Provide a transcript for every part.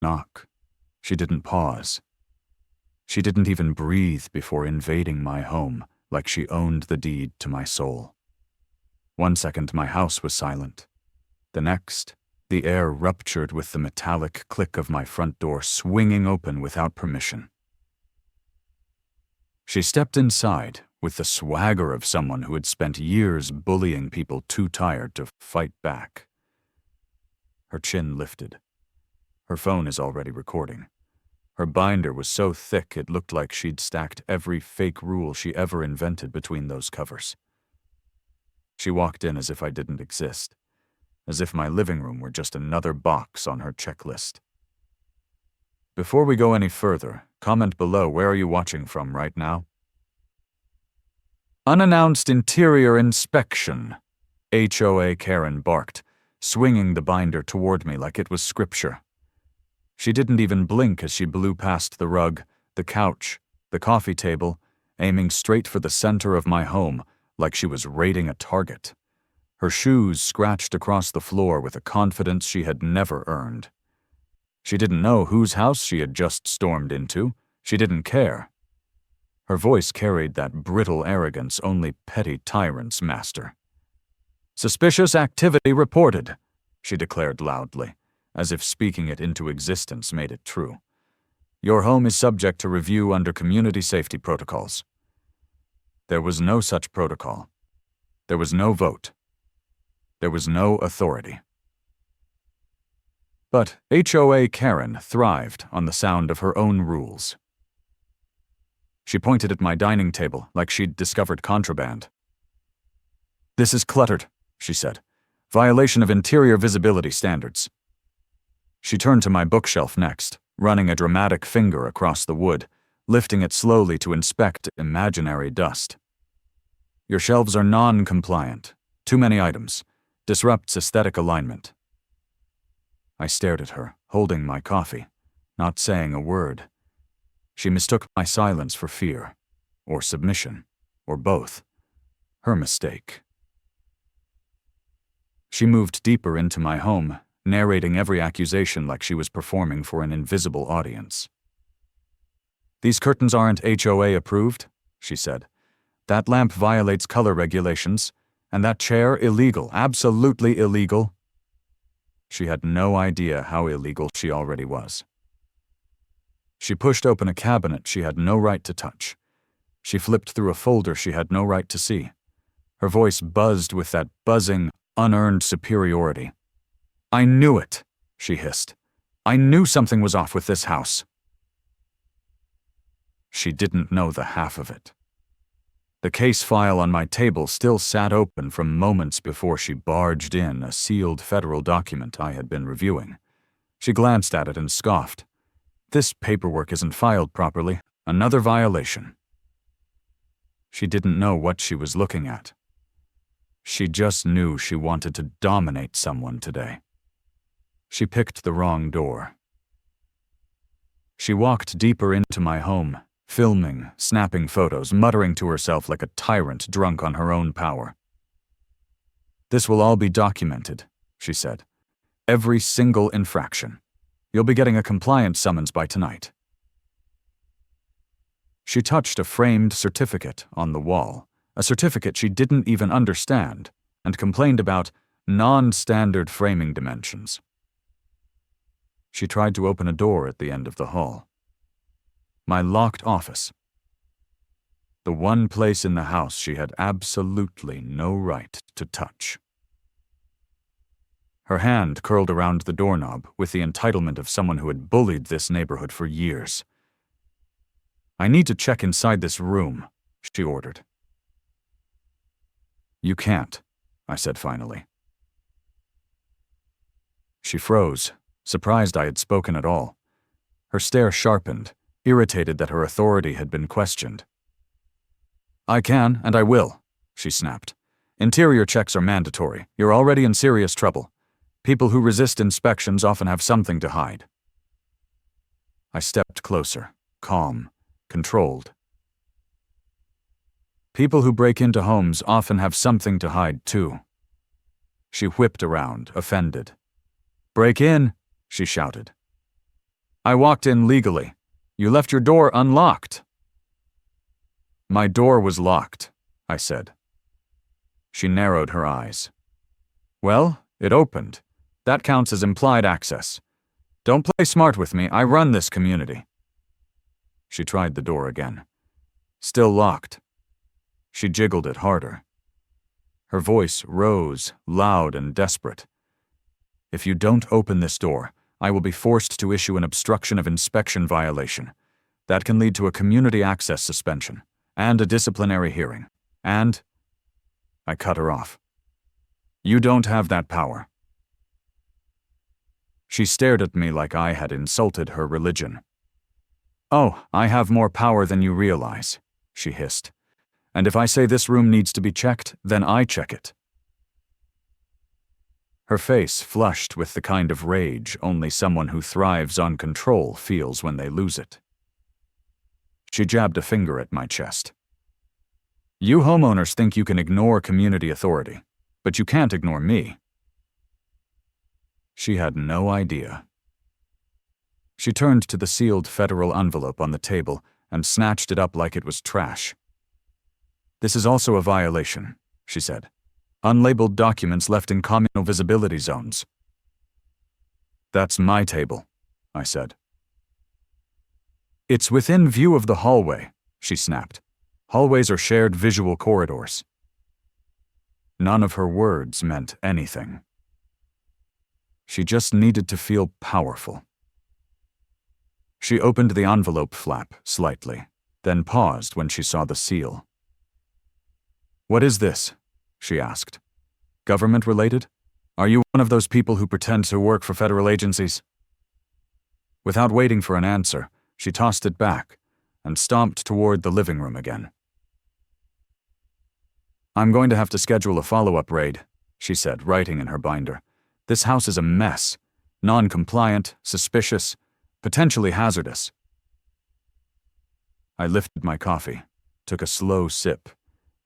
knock. She didn't pause. She didn't even breathe before invading my home, like she owned the deed to my soul. 1 second, my house was silent. The next, the air ruptured with the metallic click of my front door swinging open without permission. She stepped inside with the swagger of someone who had spent years bullying people too tired to fight back. Her chin lifted. Her phone is already recording. Her binder was so thick it looked like she'd stacked every fake rule she ever invented between those covers. She walked in as if I didn't exist, as if my living room were just another box on her checklist. Before we go any further, comment below where are you watching from right now? Unannounced interior inspection, HOA Karen barked, swinging the binder toward me like it was scripture. She didn't even blink as she blew past the rug, the couch, the coffee table, aiming straight for the center of my home like she was raiding a target. Her shoes scratched across the floor with a confidence she had never earned. She didn't know whose house she had just stormed into. She didn't care. Her voice carried that brittle arrogance only petty tyrants master. "Suspicious activity reported," she declared loudly, as if speaking it into existence made it true. "Your home is subject to review under community safety protocols." There was no such protocol. There was no vote. There was no authority. But HOA Karen thrived on the sound of her own rules. She pointed at my dining table like she'd discovered contraband. "This is cluttered," she said. "Violation of interior visibility standards." She turned to my bookshelf next, running a dramatic finger across the wood, lifting it slowly to inspect imaginary dust. "Your shelves are non-compliant. Too many items. Disrupts aesthetic alignment." I stared at her, holding my coffee, not saying a word. She mistook my silence for fear, or submission, or both. Her mistake. She moved deeper into my home, narrating every accusation like she was performing for an invisible audience. "These curtains aren't HOA approved," she said. "That lamp violates color regulations, and that chair illegal, absolutely illegal." She had no idea how illegal she already was. She pushed open a cabinet she had no right to touch. She flipped through a folder she had no right to see. Her voice buzzed with that buzzing, unearned superiority. "I knew it," she hissed. "I knew something was off with this house." She didn't know the half of it. The case file on my table still sat open from moments before she barged in a sealed federal document I had been reviewing. She glanced at it and scoffed. "This paperwork isn't filed properly. Another violation." She didn't know what she was looking at. She just knew she wanted to dominate someone today. She picked the wrong door. She walked deeper into my home, filming, snapping photos, muttering to herself like a tyrant drunk on her own power. "This will all be documented," she said. "Every single infraction. You'll be getting a compliance summons by tonight." She touched a framed certificate on the wall, a certificate she didn't even understand, and complained about non-standard framing dimensions. She tried to open a door at the end of the hall. My locked office. The one place in the house she had absolutely no right to touch. Her hand curled around the doorknob with the entitlement of someone who had bullied this neighborhood for years. "I need to check inside this room," she ordered. "You can't," I said finally. She froze, surprised I had spoken at all. Her stare sharpened, irritated that her authority had been questioned. "I can, and I will," she snapped. "Interior checks are mandatory. You're already in serious trouble. People who resist inspections often have something to hide." I stepped closer, calm, controlled. "People who break into homes often have something to hide, too." She whipped around, offended. "Break in," she shouted. I walked in legally. You left your door unlocked." "My door was locked," I said. She narrowed her eyes. "Well, it opened. That counts as implied access. Don't play smart with me, I run this community." She tried the door again. Still locked. She jiggled it harder. Her voice rose, loud and desperate. "If you don't open this door, I will be forced to issue an obstruction of inspection violation. That can lead to a community access suspension, and a disciplinary hearing, and—" I cut her off. "You don't have that power." She stared at me like I had insulted her religion. "Oh, I have more power than you realize," she hissed. "And if I say this room needs to be checked, then I check it." Her face flushed with the kind of rage only someone who thrives on control feels when they lose it. She jabbed a finger at my chest. "You homeowners think you can ignore community authority, but you can't ignore me." She had no idea. She turned to the sealed federal envelope on the table and snatched it up like it was trash. "This is also a violation," she said. "Unlabeled documents left in communal visibility zones." "That's my table," I said. "It's within view of the hallway," she snapped. "Hallways are shared visual corridors." None of her words meant anything. She just needed to feel powerful. She opened the envelope flap slightly, then paused when she saw the seal. "What is this?" she asked. "Government-related? Are you one of those people who pretend to work for federal agencies?" Without waiting for an answer, she tossed it back and stomped toward the living room again. "I'm going to have to schedule a follow-up raid," she said, writing in her binder. "This house is a mess. Non-compliant, suspicious, potentially hazardous." I lifted my coffee, took a slow sip,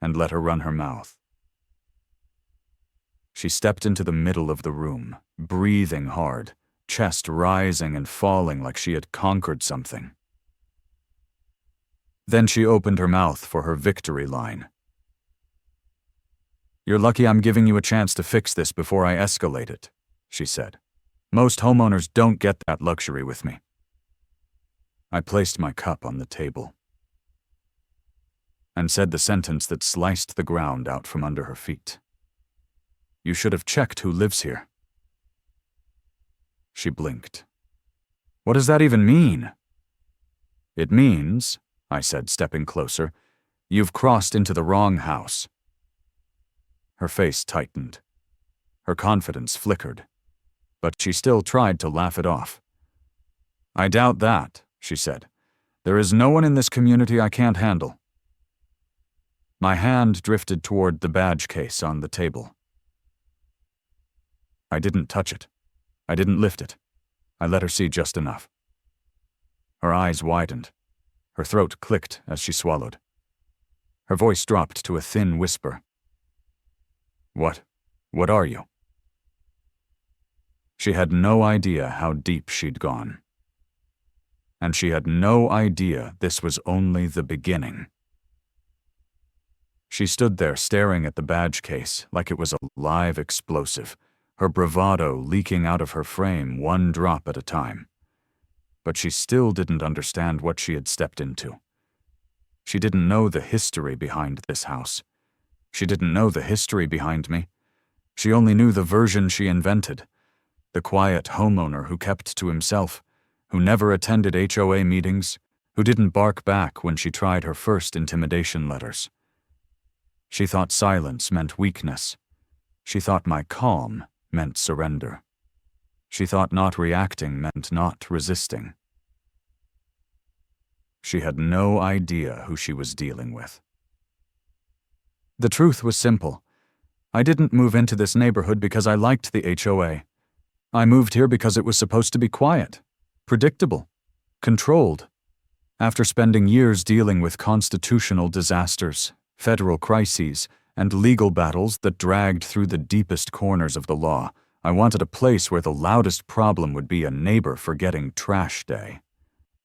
and let her run her mouth. She stepped into the middle of the room, breathing hard, chest rising and falling like she had conquered something. Then she opened her mouth for her victory line. "You're lucky I'm giving you a chance to fix this before I escalate it," she said. "Most homeowners don't get that luxury with me." I placed my cup on the table and said the sentence that sliced the ground out from under her feet. "You should have checked who lives here." She blinked. "What does that even mean?" "It means," I said, stepping closer, "you've crossed into the wrong house." Her face tightened. Her confidence flickered, but she still tried to laugh it off. "I doubt that," she said. "There is no one in this community I can't handle." My hand drifted toward the badge case on the table. I didn't touch it. I didn't lift it. I let her see just enough. Her eyes widened. Her throat clicked as she swallowed. Her voice dropped to a thin whisper. What are you?" She had no idea how deep she'd gone. And she had no idea this was only the beginning. She stood there staring at the badge case like it was a live explosive, her bravado leaking out of her frame one drop at a time. But she still didn't understand what she had stepped into. She didn't know the history behind this house. She didn't know the history behind me. She only knew the version she invented, the quiet homeowner who kept to himself, who never attended HOA meetings, who didn't bark back when she tried her first intimidation letters. She thought silence meant weakness. She thought my calm meant surrender. She thought not reacting meant not resisting. She had no idea who she was dealing with. The truth was simple. I didn't move into this neighborhood because I liked the HOA. I moved here because it was supposed to be quiet, predictable, controlled. After spending years dealing with constitutional disasters, federal crises, and legal battles that dragged through the deepest corners of the law, I wanted a place where the loudest problem would be a neighbor forgetting trash day.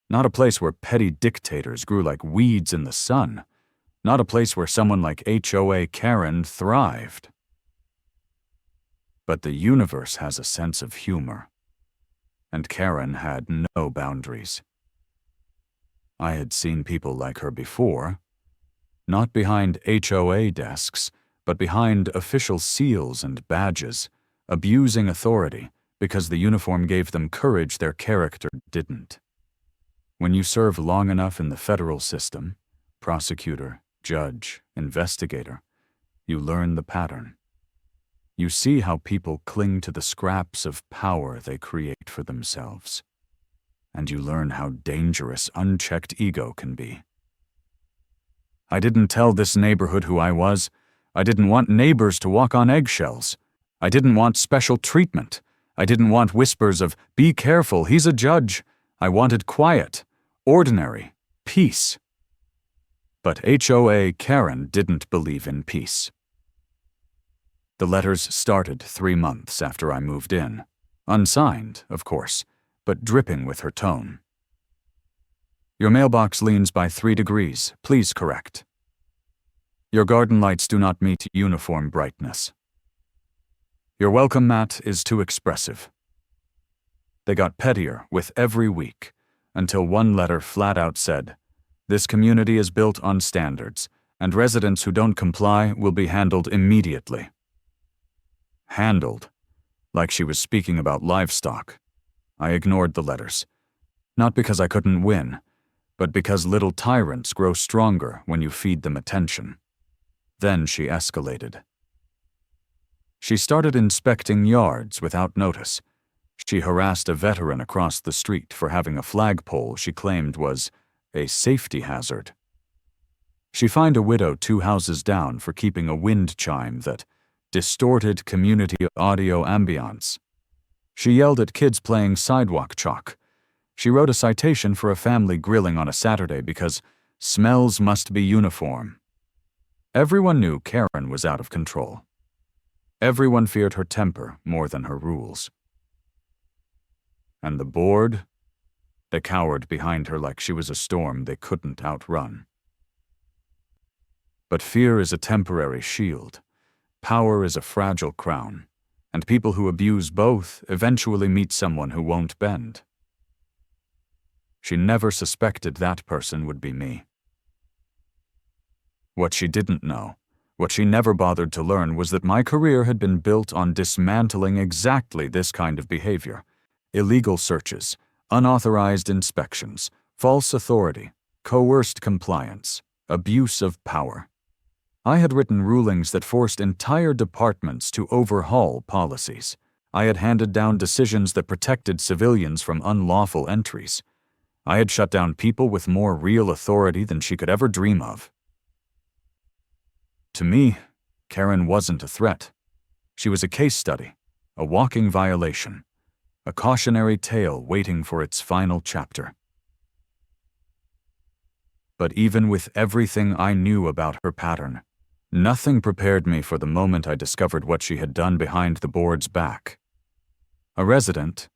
Not a place where petty dictators grew like weeds in the sun. Not a place where someone like HOA Karen thrived. But the universe has a sense of humor, and Karen had no boundaries. I had seen people like her before, not behind HOA desks, but behind official seals and badges, abusing authority because the uniform gave them courage their character didn't. When you serve long enough in the federal system, prosecutor, judge, investigator, you learn the pattern. You see how people cling to the scraps of power they create for themselves. And you learn how dangerous unchecked ego can be. I didn't tell this neighborhood who I was. I didn't want neighbors to walk on eggshells. I didn't want special treatment. I didn't want whispers of, "Be careful, he's a judge." I wanted quiet, ordinary, peace. But HOA Karen didn't believe in peace. The letters started 3 months after I moved in. Unsigned, of course, but dripping with her tone. "Your mailbox leans by 3 degrees. Please correct. Your garden lights do not meet uniform brightness. Your welcome mat is too expressive." They got pettier with every week, until one letter flat out said, "This community is built on standards, and residents who don't comply will be handled immediately." Handled, like she was speaking about livestock. I ignored the letters, not because I couldn't win, but because little tyrants grow stronger when you feed them attention. Then she escalated. She started inspecting yards without notice. She harassed a veteran across the street for having a flagpole she claimed was a safety hazard. She fined a widow 2 houses down for keeping a wind chime that distorted community audio ambiance. She yelled at kids playing sidewalk chalk. She wrote a citation for a family grilling on a Saturday because smells must be uniform. Everyone knew Karen was out of control. Everyone feared her temper more than her rules. And the board? They cowered behind her like she was a storm they couldn't outrun. But fear is a temporary shield. Power is a fragile crown, and people who abuse both eventually meet someone who won't bend. She never suspected that person would be me. What she didn't know, what she never bothered to learn, was that my career had been built on dismantling exactly this kind of behavior: illegal searches, unauthorized inspections, false authority, coerced compliance, abuse of power. I had written rulings that forced entire departments to overhaul policies. I had handed down decisions that protected civilians from unlawful entries. I had shut down people with more real authority than she could ever dream of. To me, Karen wasn't a threat. She was a case study, a walking violation, a cautionary tale waiting for its final chapter. But even with everything I knew about her pattern, nothing prepared me for the moment I discovered what she had done behind the board's back. A resident,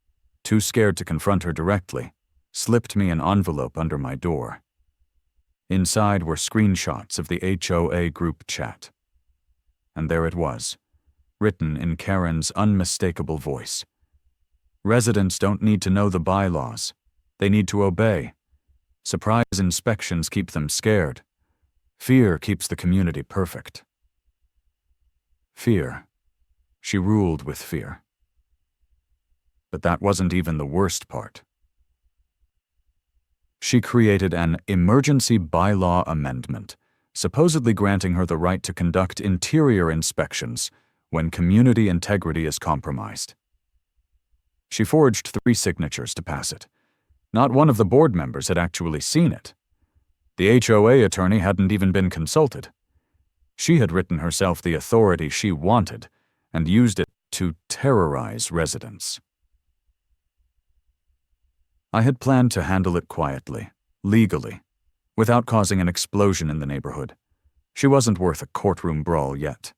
too scared to confront her directly, slipped me an envelope under my door. Inside were screenshots of the HOA group chat. And there it was, written in Karen's unmistakable voice. "Residents don't need to know the bylaws. They need to obey. Surprise inspections keep them scared. Fear keeps the community perfect." Fear. She ruled with fear. But that wasn't even the worst part. She created an emergency bylaw amendment, supposedly granting her the right to conduct interior inspections when community integrity is compromised. She forged 3 signatures to pass it. Not one of the board members had actually seen it. The HOA attorney hadn't even been consulted. She had written herself the authority she wanted and used it to terrorize residents. I had planned to handle it quietly, legally, without causing an explosion in the neighborhood. She wasn't worth a courtroom brawl yet.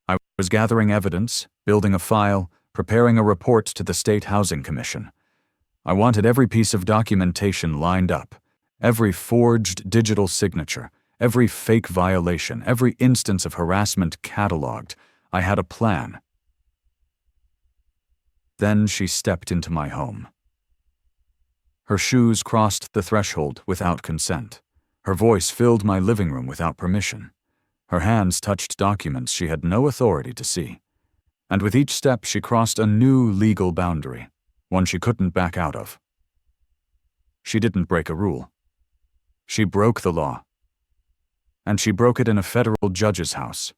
I was gathering evidence, building a file, preparing a report to the State Housing Commission. I wanted every piece of documentation lined up, every forged digital signature, every fake violation, every instance of harassment cataloged. I had a plan. Then she stepped into my home. Her shoes crossed the threshold without consent. Her voice filled my living room without permission. Her hands touched documents she had no authority to see. And with each step she crossed a new legal boundary, one she couldn't back out of. She didn't break a rule. She broke the law. And she broke it in a federal judge's house.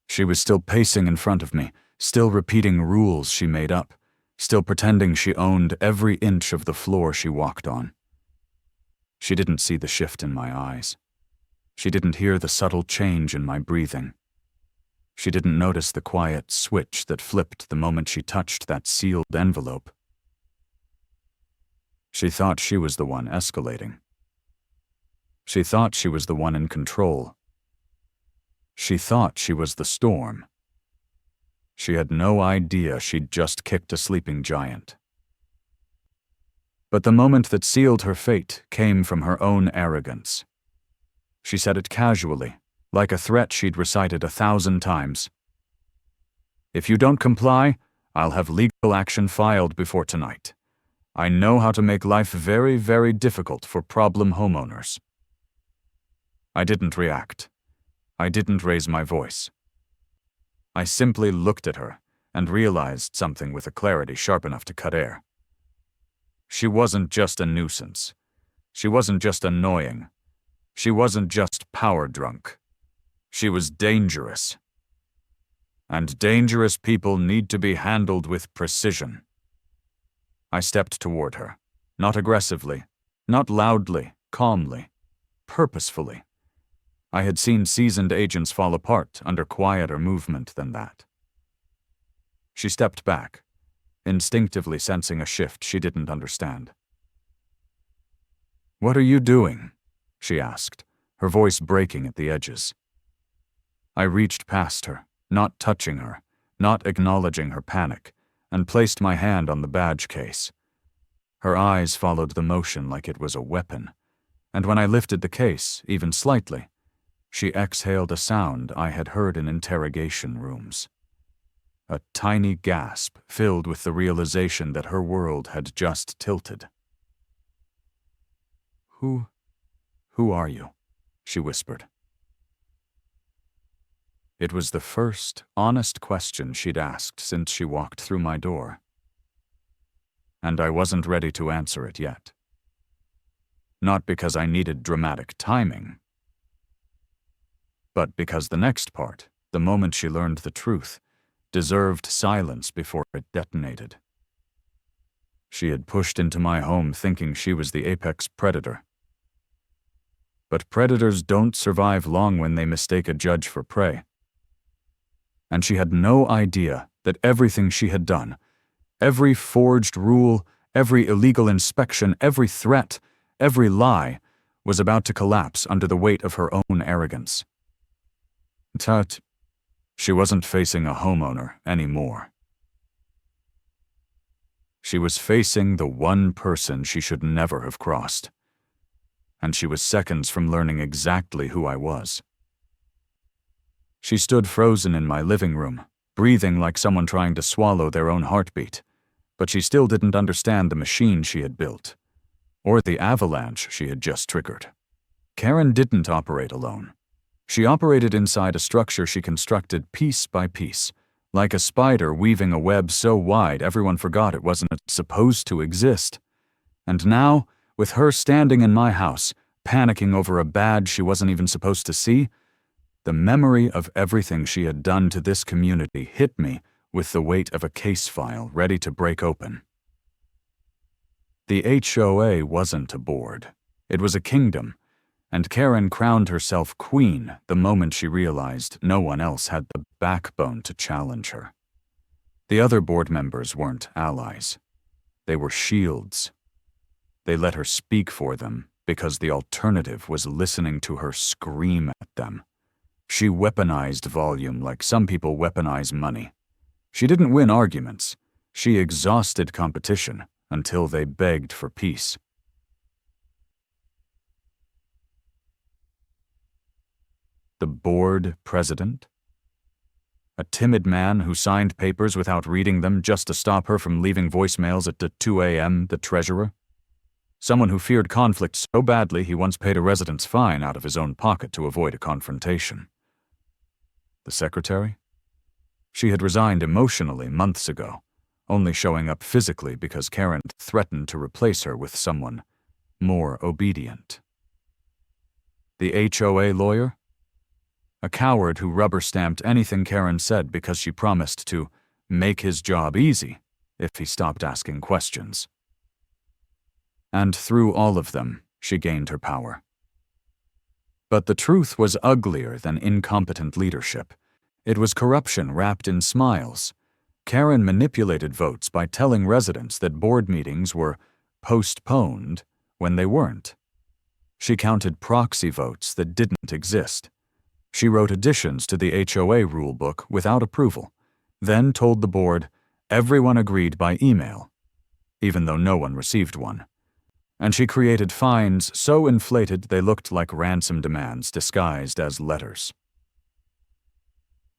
She was still pacing in front of me, still repeating rules she made up, still pretending she owned every inch of the floor she walked on. She didn't see the shift in my eyes. She didn't hear the subtle change in my breathing. She didn't notice the quiet switch that flipped the moment she touched that sealed envelope. She thought she was the one escalating. She thought she was the one in control. She thought she was the storm. She had no idea she'd just kicked a sleeping giant. But the moment that sealed her fate came from her own arrogance. She said it casually, like a threat she'd recited 1,000 times. "If you don't comply, I'll have legal action filed before tonight. I know how to make life very, very difficult for problem homeowners." I didn't react. I didn't raise my voice. I simply looked at her and realized something with a clarity sharp enough to cut air. She wasn't just a nuisance. She wasn't just annoying. She wasn't just power drunk. She was dangerous. And dangerous people need to be handled with precision. I stepped toward her, not aggressively, not loudly, calmly, purposefully. I had seen seasoned agents fall apart under quieter movement than that. She stepped back, instinctively sensing a shift she didn't understand. "What are you doing?" she asked, her voice breaking at the edges. I reached past her, not touching her, not acknowledging her panic, and placed my hand on the badge case. Her eyes followed the motion like it was a weapon, and when I lifted the case, even slightly, she exhaled a sound I had heard in interrogation rooms. A tiny gasp filled with the realization that her world had just tilted. Who are you?" she whispered. It was the first honest question she'd asked since she walked through my door. And I wasn't ready to answer it yet. Not because I needed dramatic timing, but because the next part, the moment she learned the truth, deserved silence before it detonated. She had pushed into my home thinking she was the apex predator. But predators don't survive long when they mistake a judge for prey. And she had no idea that everything she had done, every forged rule, every illegal inspection, every threat, every lie, was about to collapse under the weight of her own arrogance. Tut, she wasn't facing a homeowner anymore. She was facing the one person she should never have crossed. And she was seconds from learning exactly who I was. She stood frozen in my living room, breathing like someone trying to swallow their own heartbeat, but she still didn't understand the machine she had built, or the avalanche she had just triggered. Karen didn't operate alone. She operated inside a structure she constructed piece by piece, like a spider weaving a web so wide everyone forgot it wasn't supposed to exist. And now, with her standing in my house, panicking over a badge she wasn't even supposed to see, the memory of everything she had done to this community hit me with the weight of a case file ready to break open. The HOA wasn't a board. It was a kingdom, and Karen crowned herself queen the moment she realized no one else had the backbone to challenge her. The other board members weren't allies. They were shields. They let her speak for them because the alternative was listening to her scream at them. She weaponized volume like some people weaponize money. She didn't win arguments. She exhausted competition until they begged for peace. The board president? A timid man who signed papers without reading them just to stop her from leaving voicemails at 2 a.m., the treasurer? Someone who feared conflict so badly he once paid a resident's fine out of his own pocket to avoid a confrontation. The secretary? She had resigned emotionally months ago, only showing up physically because Karen threatened to replace her with someone more obedient. The HOA lawyer? A coward who rubber-stamped anything Karen said because she promised to make his job easy if he stopped asking questions. And through all of them, she gained her power. But the truth was uglier than incompetent leadership. It was corruption wrapped in smiles. Karen manipulated votes by telling residents that board meetings were postponed when they weren't. She counted proxy votes that didn't exist. She wrote additions to the HOA rulebook without approval, then told the board everyone agreed by email, even though no one received one. And she created fines so inflated they looked like ransom demands disguised as letters.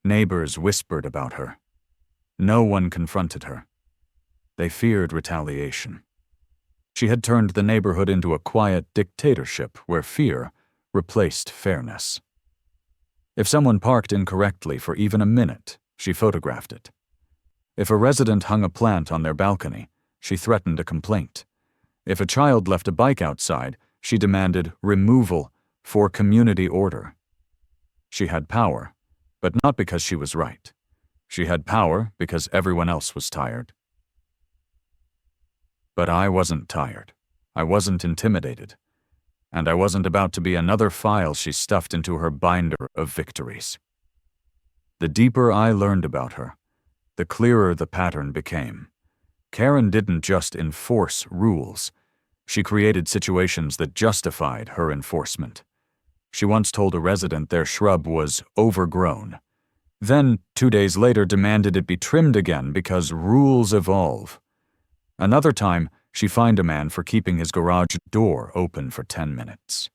Neighbors whispered about her. No one confronted her. They feared retaliation. She had turned the neighborhood into a quiet dictatorship where fear replaced fairness. If someone parked incorrectly for even a minute, she photographed it. If a resident hung a plant on their balcony, she threatened a complaint. If a child left a bike outside, she demanded removal for community order. She had power, but not because she was right. She had power because everyone else was tired. But I wasn't tired. I wasn't intimidated. And I wasn't about to be another file she stuffed into her binder of victories. The deeper I learned about her, the clearer the pattern became. Karen didn't just enforce rules. She created situations that justified her enforcement. She once told a resident their shrub was overgrown. Then, 2 days later, demanded it be trimmed again because rules evolve. Another time, she fined a man for keeping his garage door open for 10 minutes.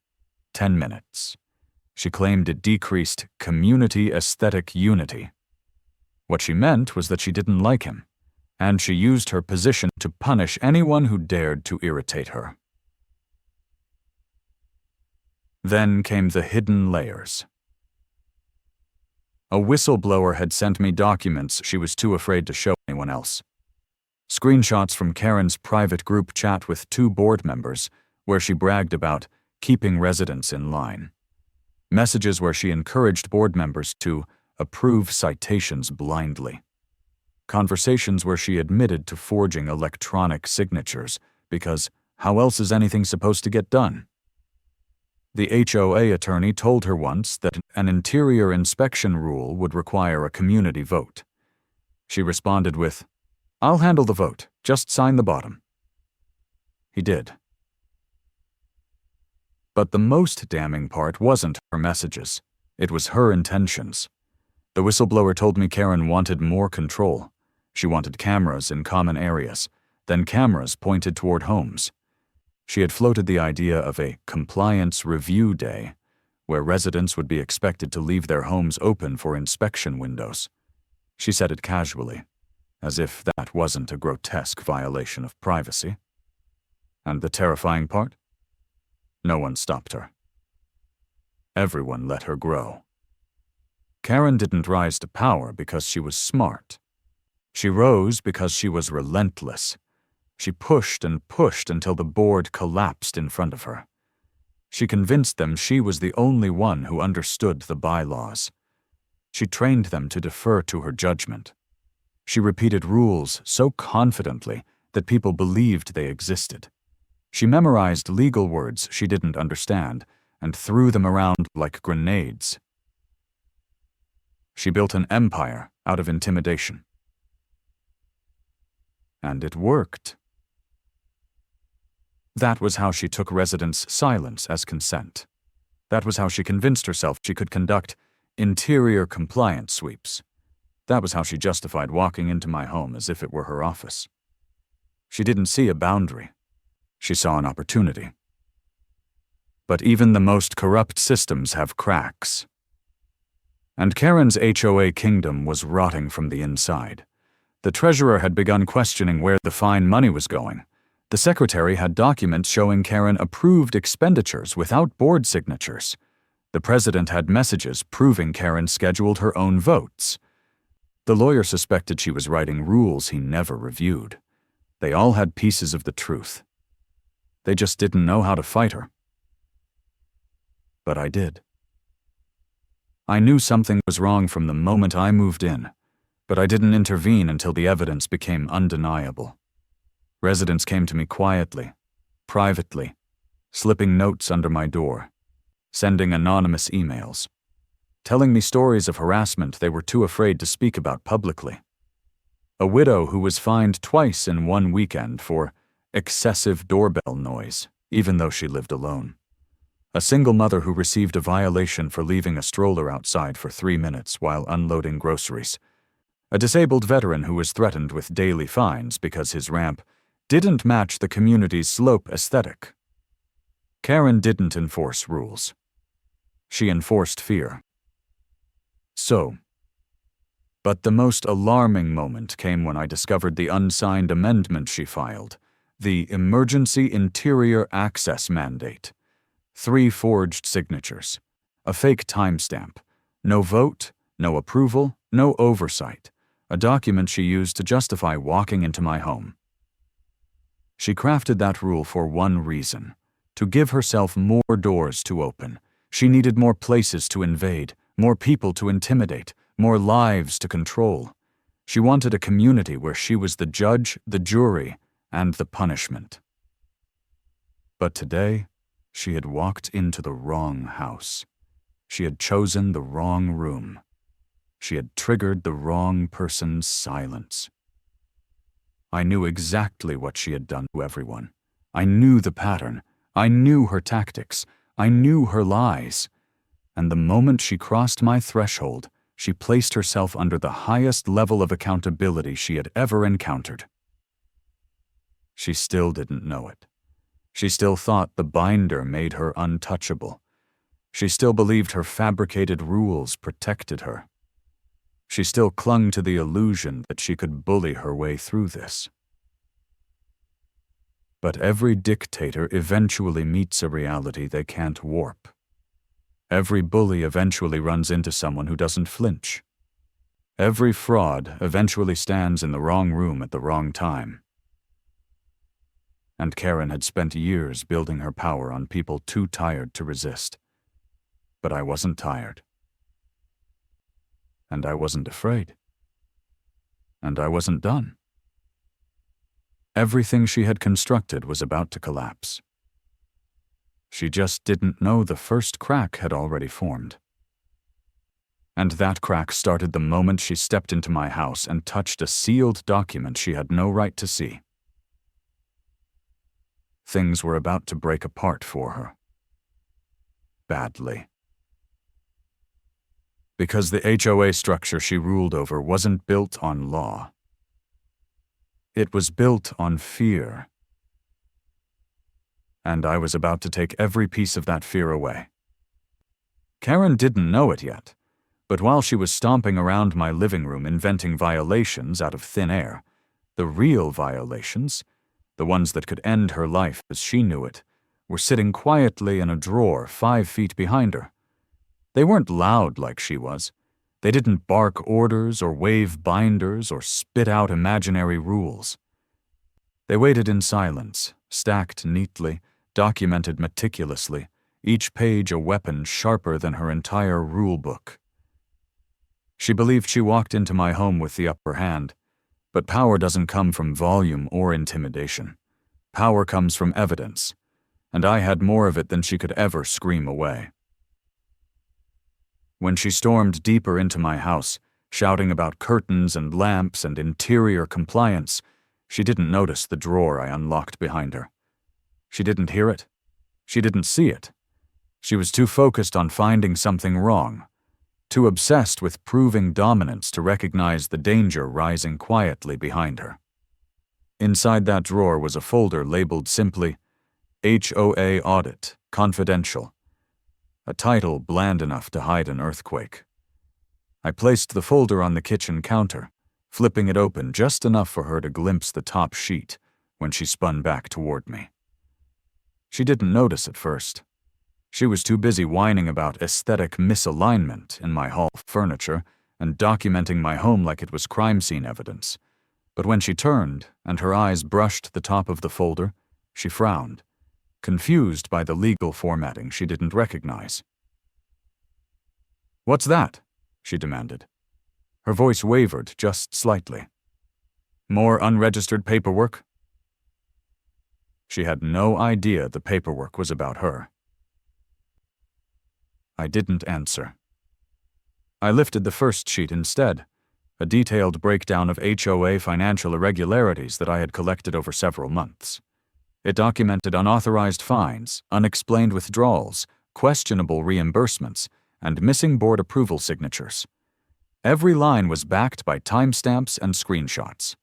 10 minutes. She claimed it decreased community aesthetic unity. What she meant was that she didn't like him, and she used her position to punish anyone who dared to irritate her. Then came the hidden layers. A whistleblower had sent me documents she was too afraid to show anyone else. Screenshots from Karen's private group chat with 2 board members, where she bragged about keeping residents in line. Messages where she encouraged board members to approve citations blindly. Conversations where she admitted to forging electronic signatures, because how else is anything supposed to get done? The HOA attorney told her once that an interior inspection rule would require a community vote. She responded with, "I'll handle the vote, just sign the bottom." He did. But the most damning part wasn't her messages. It was her intentions. The whistleblower told me Karen wanted more control. She wanted cameras in common areas, then cameras pointed toward homes. She had floated the idea of a compliance review day, where residents would be expected to leave their homes open for inspection windows. She said it casually, as if that wasn't a grotesque violation of privacy. And the terrifying part? No one stopped her. Everyone let her grow. Karen didn't rise to power because she was smart. She rose because she was relentless. She pushed and pushed until the board collapsed in front of her. She convinced them she was the only one who understood the bylaws. She trained them to defer to her judgment. She repeated rules so confidently that people believed they existed. She memorized legal words she didn't understand and threw them around like grenades. She built an empire out of intimidation. And it worked. That was how she took residents' silence as consent. That was how she convinced herself she could conduct interior compliance sweeps. That was how she justified walking into my home as if it were her office. She didn't see a boundary. She saw an opportunity. But even the most corrupt systems have cracks. And Karen's HOA kingdom was rotting from the inside. The treasurer had begun questioning where the fine money was going. The secretary had documents showing Karen approved expenditures without board signatures. The president had messages proving Karen scheduled her own votes. The lawyer suspected she was writing rules he never reviewed. They all had pieces of the truth. They just didn't know how to fight her. But I did. I knew something was wrong from the moment I moved in, but I didn't intervene until the evidence became undeniable. Residents came to me quietly, privately, slipping notes under my door, sending anonymous emails, telling me stories of harassment they were too afraid to speak about publicly. A widow who was fined twice in one weekend for excessive doorbell noise, even though she lived alone. A single mother who received a violation for leaving a stroller outside for 3 minutes while unloading groceries. A disabled veteran who was threatened with daily fines because his ramp didn't match the community's slope aesthetic. Karen didn't enforce rules. She enforced fear. But the most alarming moment came when I discovered the unsigned amendment she filed, the Emergency Interior Access Mandate. 3 forged signatures, a fake timestamp, no vote, no approval, no oversight, a document she used to justify walking into my home. She crafted that rule for one reason, to give herself more doors to open. She needed more places to invade, more people to intimidate, more lives to control. She wanted a community where she was the judge, the jury, and the punishment. But today, she had walked into the wrong house. She had chosen the wrong room. She had triggered the wrong person's silence. I knew exactly what she had done to everyone. I knew the pattern. I knew her tactics. I knew her lies. And the moment she crossed my threshold, she placed herself under the highest level of accountability she had ever encountered. She still didn't know it. She still thought the binder made her untouchable. She still believed her fabricated rules protected her. She still clung to the illusion that she could bully her way through this. But every dictator eventually meets a reality they can't warp. Every bully eventually runs into someone who doesn't flinch. Every fraud eventually stands in the wrong room at the wrong time. And Karen had spent years building her power on people too tired to resist. But I wasn't tired. And I wasn't afraid. And I wasn't done. Everything she had constructed was about to collapse. She just didn't know the first crack had already formed. And that crack started the moment she stepped into my house and touched a sealed document she had no right to see. Things were about to break apart for her. Badly. Because the HOA structure she ruled over wasn't built on law. It was built on fear. And I was about to take every piece of that fear away. Karen didn't know it yet, but while she was stomping around my living room inventing violations out of thin air, the real violations, the ones that could end her life as she knew it, were sitting quietly in a drawer 5 feet behind her. They weren't loud like she was. They didn't bark orders or wave binders or spit out imaginary rules. They waited in silence, stacked neatly, documented meticulously, each page a weapon sharper than her entire rule book. She believed she walked into my home with the upper hand, but power doesn't come from volume or intimidation. Power comes from evidence, and I had more of it than she could ever scream away. When she stormed deeper into my house, shouting about curtains and lamps and interior compliance, she didn't notice the drawer I unlocked behind her. She didn't hear it. She didn't see it. She was too focused on finding something wrong. too obsessed with proving dominance to recognize the danger rising quietly behind her. Inside that drawer was a folder labeled simply HOA Audit, Confidential, a title bland enough to hide an earthquake. I placed the folder on the kitchen counter, flipping it open just enough for her to glimpse the top sheet when she spun back toward me. She didn't notice at first. She was too busy whining about aesthetic misalignment in my hall furniture and documenting my home like it was crime scene evidence. But when she turned and her eyes brushed the top of the folder, she frowned, confused by the legal formatting she didn't recognize. "What's that?" she demanded. Her voice wavered just slightly. "More unregistered paperwork?" She had no idea the paperwork was about her. I didn't answer. I lifted the first sheet instead, a detailed breakdown of HOA financial irregularities that I had collected over several months. It documented unauthorized fines, unexplained withdrawals, questionable reimbursements, and missing board approval signatures. Every line was backed by timestamps and screenshots.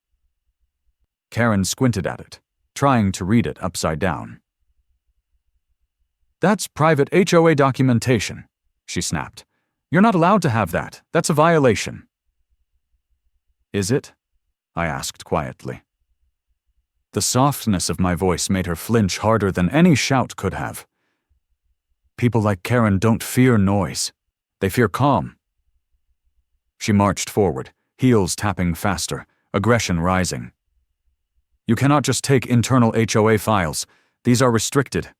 Karen squinted at it, trying to read it upside down. "That's private HOA documentation," she snapped. "You're not allowed to have that. That's a violation." "Is it?" I asked quietly. The softness of my voice made her flinch harder than any shout could have. "People like Karen don't fear noise. They fear calm." She marched forward, heels tapping faster, aggression rising. "You cannot just take internal HOA files. These are restricted."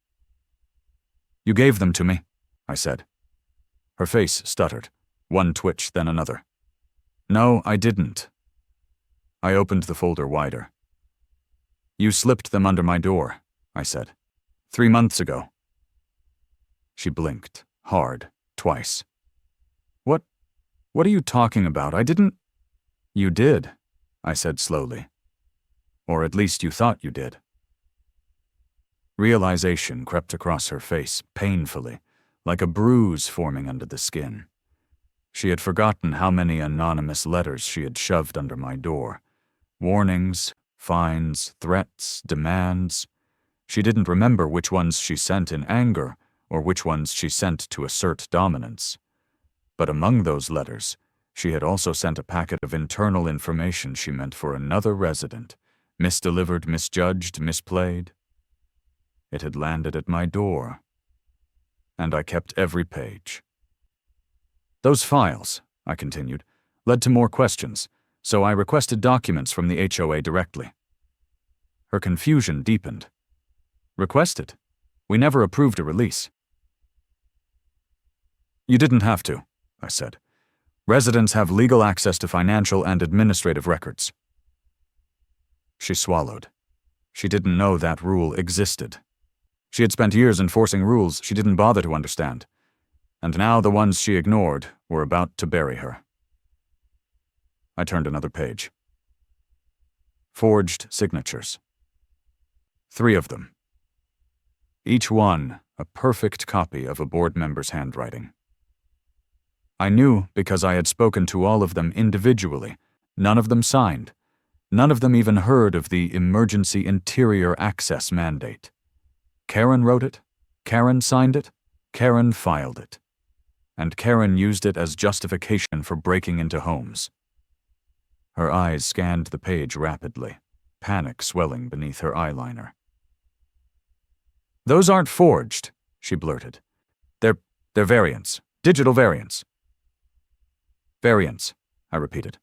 "You gave them to me," I said. Her face stuttered, one twitch then another. "No, I didn't." I opened the folder wider. "You slipped them under my door," I said. 3 months ago." She blinked, hard, twice. What are you talking about? I didn't—" "You did," I said slowly. "Or at least you thought you did." Realization crept across her face, painfully, like a bruise forming under the skin. She had forgotten how many anonymous letters she had shoved under my door. Warnings, fines, threats, demands. She didn't remember which ones she sent in anger or which ones she sent to assert dominance. But among those letters, she had also sent a packet of internal information she meant for another resident, misdelivered, misjudged, misplayed. It had landed at my door, and I kept every page. "Those files," I continued, "led to more questions, so I requested documents from the HOA directly." Her confusion deepened. "Requested? We never approved a release." "You didn't have to," I said. "Residents have legal access to financial and administrative records." She swallowed. She didn't know that rule existed. She had spent years enforcing rules she didn't bother to understand, and now the ones she ignored were about to bury her. I turned another page. Forged signatures. 3 of them. Each one a perfect copy of a board member's handwriting. I knew because I had spoken to all of them individually. None of them signed. None of them even heard of the emergency interior access mandate. Karen wrote it, Karen signed it, Karen filed it. And Karen used it as justification for breaking into homes. Her eyes scanned the page rapidly, panic swelling beneath her eyeliner. "Those aren't forged," she blurted. They're variants, digital variants." "Variants," I repeated.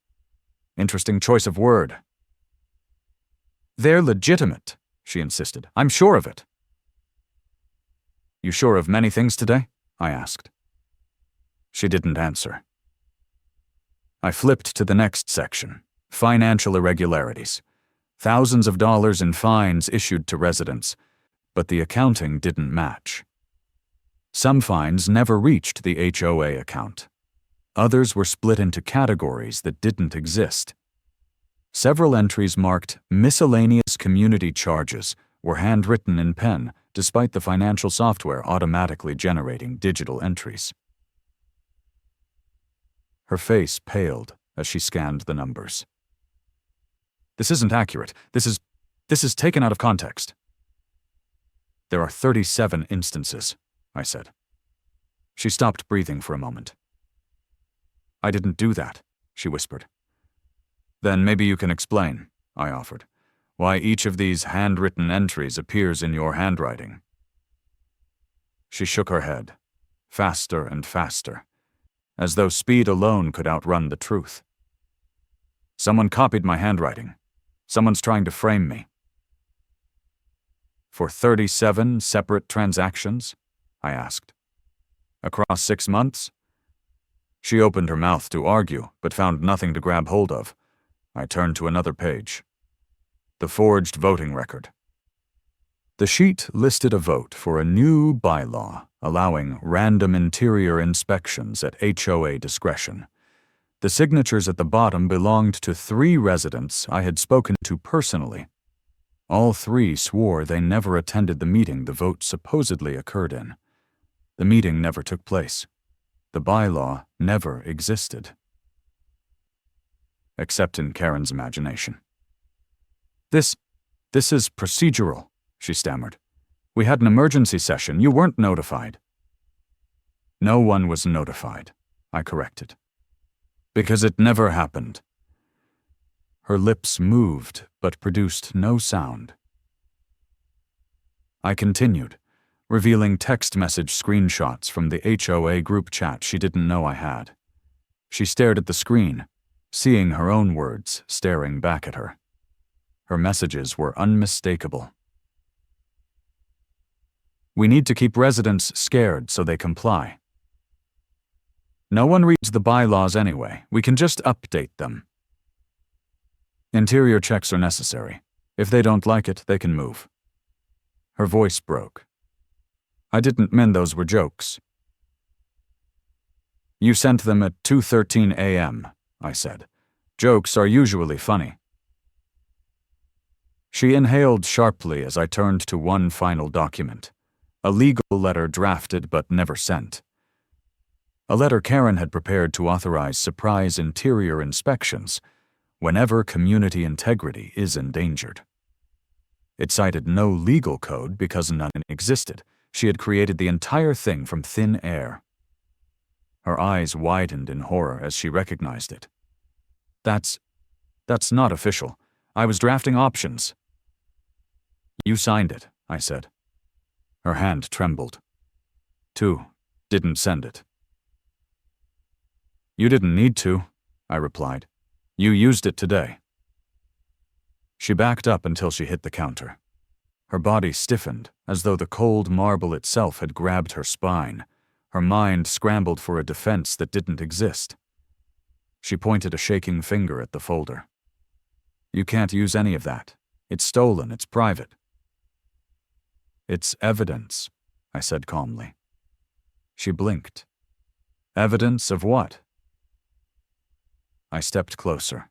Interesting choice of word. "They're legitimate," she insisted. "I'm sure of it." "You sure of many things today?" I asked. She didn't answer. I flipped to the next section, financial irregularities. Thousands of dollars in fines issued to residents, but the accounting didn't match. Some fines never reached the HOA account. Others were split into categories that didn't exist. Several entries marked miscellaneous community charges were handwritten in pen, despite the financial software automatically generating digital entries. Her face paled as she scanned the numbers. This isn't accurate. This is taken out of context. There are 37 instances, I said. She stopped breathing for a moment. I didn't do that, she whispered. Then maybe you can explain, I offered, why each of these handwritten entries appears in your handwriting. She shook her head, faster and faster, as though speed alone could outrun the truth. Someone copied my handwriting. Someone's trying to frame me. For 37 separate transactions? I asked. Across 6 months? She opened her mouth to argue, but found nothing to grab hold of. I turned to another page. The forged voting record. The sheet listed a vote for a new bylaw allowing random interior inspections at HOA discretion. The signatures at the bottom belonged to 3 residents I had spoken to personally. All 3 swore they never attended the meeting the vote supposedly occurred in. The meeting never took place. The bylaw never existed. Except in Karen's imagination. This is procedural, she stammered. We had an emergency session. You weren't notified. No one was notified, I corrected. Because it never happened. Her lips moved, but produced no sound. I continued, revealing text message screenshots from the HOA group chat she didn't know I had. She stared at the screen, seeing her own words staring back at her. Her messages were unmistakable. We need to keep residents scared so they comply. No one reads the bylaws anyway. We can just update them. Interior checks are necessary. If they don't like it, they can move. Her voice broke. I didn't mean those were jokes. You sent them at 2:13 a.m., I said. Jokes are usually funny. She inhaled sharply as I turned to one final document, a legal letter drafted but never sent. A letter Karen had prepared to authorize surprise interior inspections whenever community integrity is endangered. It cited no legal code because none existed. She had created the entire thing from thin air. Her eyes widened in horror as she recognized it. That's not official. I was drafting options. You signed it, I said. Her hand trembled. 2. Didn't send it. You didn't need to, I replied. You used it today. She backed up until she hit the counter. Her body stiffened, as though the cold marble itself had grabbed her spine. Her mind scrambled for a defense that didn't exist. She pointed a shaking finger at the folder. You can't use any of that. It's stolen. It's private. It's evidence, I said calmly. She blinked. Evidence of what? I stepped closer.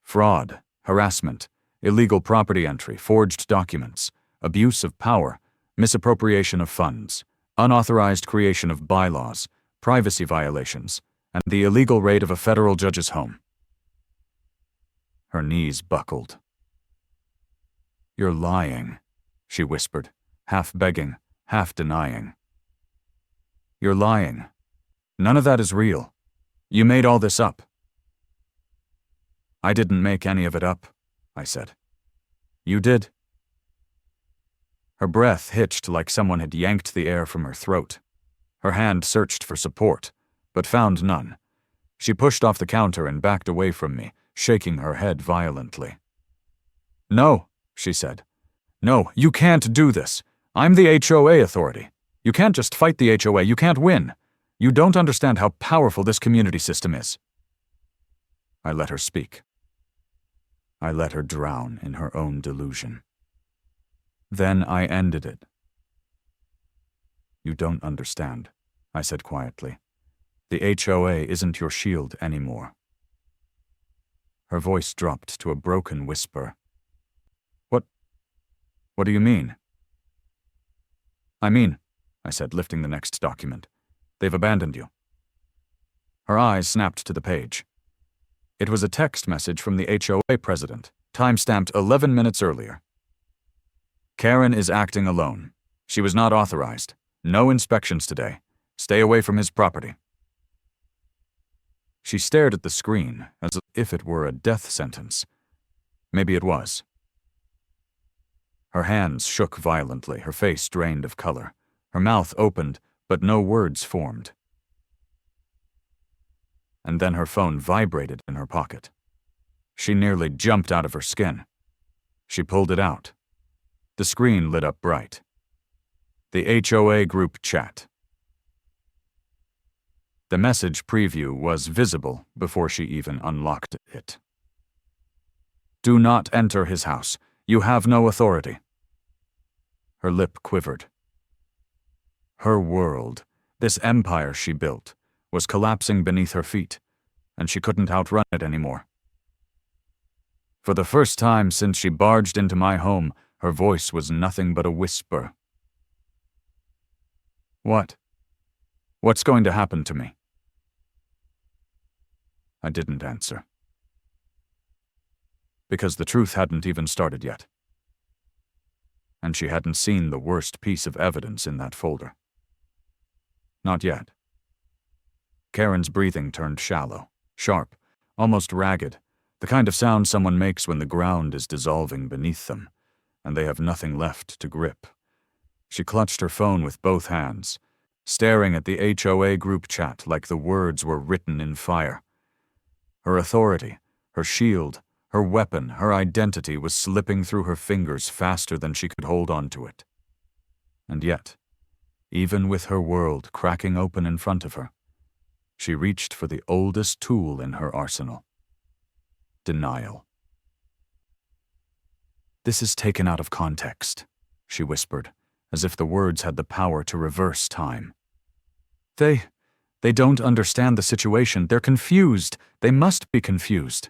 Fraud, harassment, illegal property entry, forged documents, abuse of power, misappropriation of funds, unauthorized creation of bylaws, privacy violations, and the illegal raid of a federal judge's home. Her knees buckled. You're lying, she whispered, half begging, half denying. You're lying. None of that is real. You made all this up. I didn't make any of it up, I said. You did. Her breath hitched like someone had yanked the air from her throat. Her hand searched for support, but found none. She pushed off the counter and backed away from me, shaking her head violently. No, she said. No, you can't do this. I'm the HOA authority. You can't just fight the HOA. You can't win. You don't understand how powerful this community system is. I let her speak. I let her drown in her own delusion. Then I ended it. You don't understand, I said quietly. The HOA isn't your shield anymore. Her voice dropped to a broken whisper. What do you mean? I mean, I said, lifting the next document. They've abandoned you. Her eyes snapped to the page. It was a text message from the HOA president, time-stamped 11 minutes earlier. Karen is acting alone. She was not authorized. No inspections today. Stay away from his property. She stared at the screen as if it were a death sentence. Maybe it was. Her hands shook violently, her face drained of color. Her mouth opened, but no words formed. And then her phone vibrated in her pocket. She nearly jumped out of her skin. She pulled it out. The screen lit up bright. The HOA group chat. The message preview was visible before she even unlocked it. Do not enter his house. You have no authority. Her lip quivered. Her world, this empire she built, was collapsing beneath her feet, and she couldn't outrun it anymore. For the first time since she barged into my home, her voice was nothing but a whisper. What? What's going to happen to me? I didn't answer. Because the truth hadn't even started yet. And she hadn't seen the worst piece of evidence in that folder. Not yet. Karen's breathing turned shallow, sharp, almost ragged, the kind of sound someone makes when the ground is dissolving beneath them, and they have nothing left to grip. She clutched her phone with both hands, staring at the HOA group chat like the words were written in fire. Her authority, her shield, her weapon, her identity was slipping through her fingers faster than she could hold on to it. And yet, even with her world cracking open in front of her, she reached for the oldest tool in her arsenal: denial. This is taken out of context, she whispered, as if the words had the power to reverse time. They don't understand the situation. They're confused. They must be confused.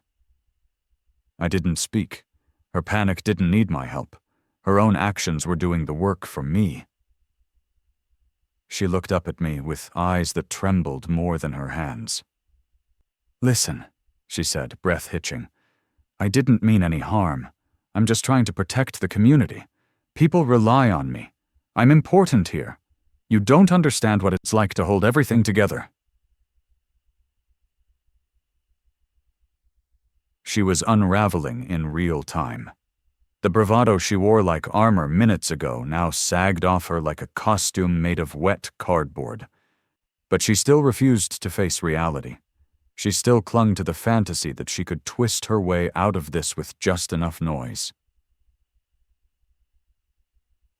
I didn't speak. Her panic didn't need my help. Her own actions were doing the work for me. She looked up at me with eyes that trembled more than her hands. Listen, she said, breath hitching. I didn't mean any harm. I'm just trying to protect the community. People rely on me. I'm important here. You don't understand what it's like to hold everything together. She was unraveling in real time. The bravado she wore like armor minutes ago now sagged off her like a costume made of wet cardboard. But she still refused to face reality. She still clung to the fantasy that she could twist her way out of this with just enough noise.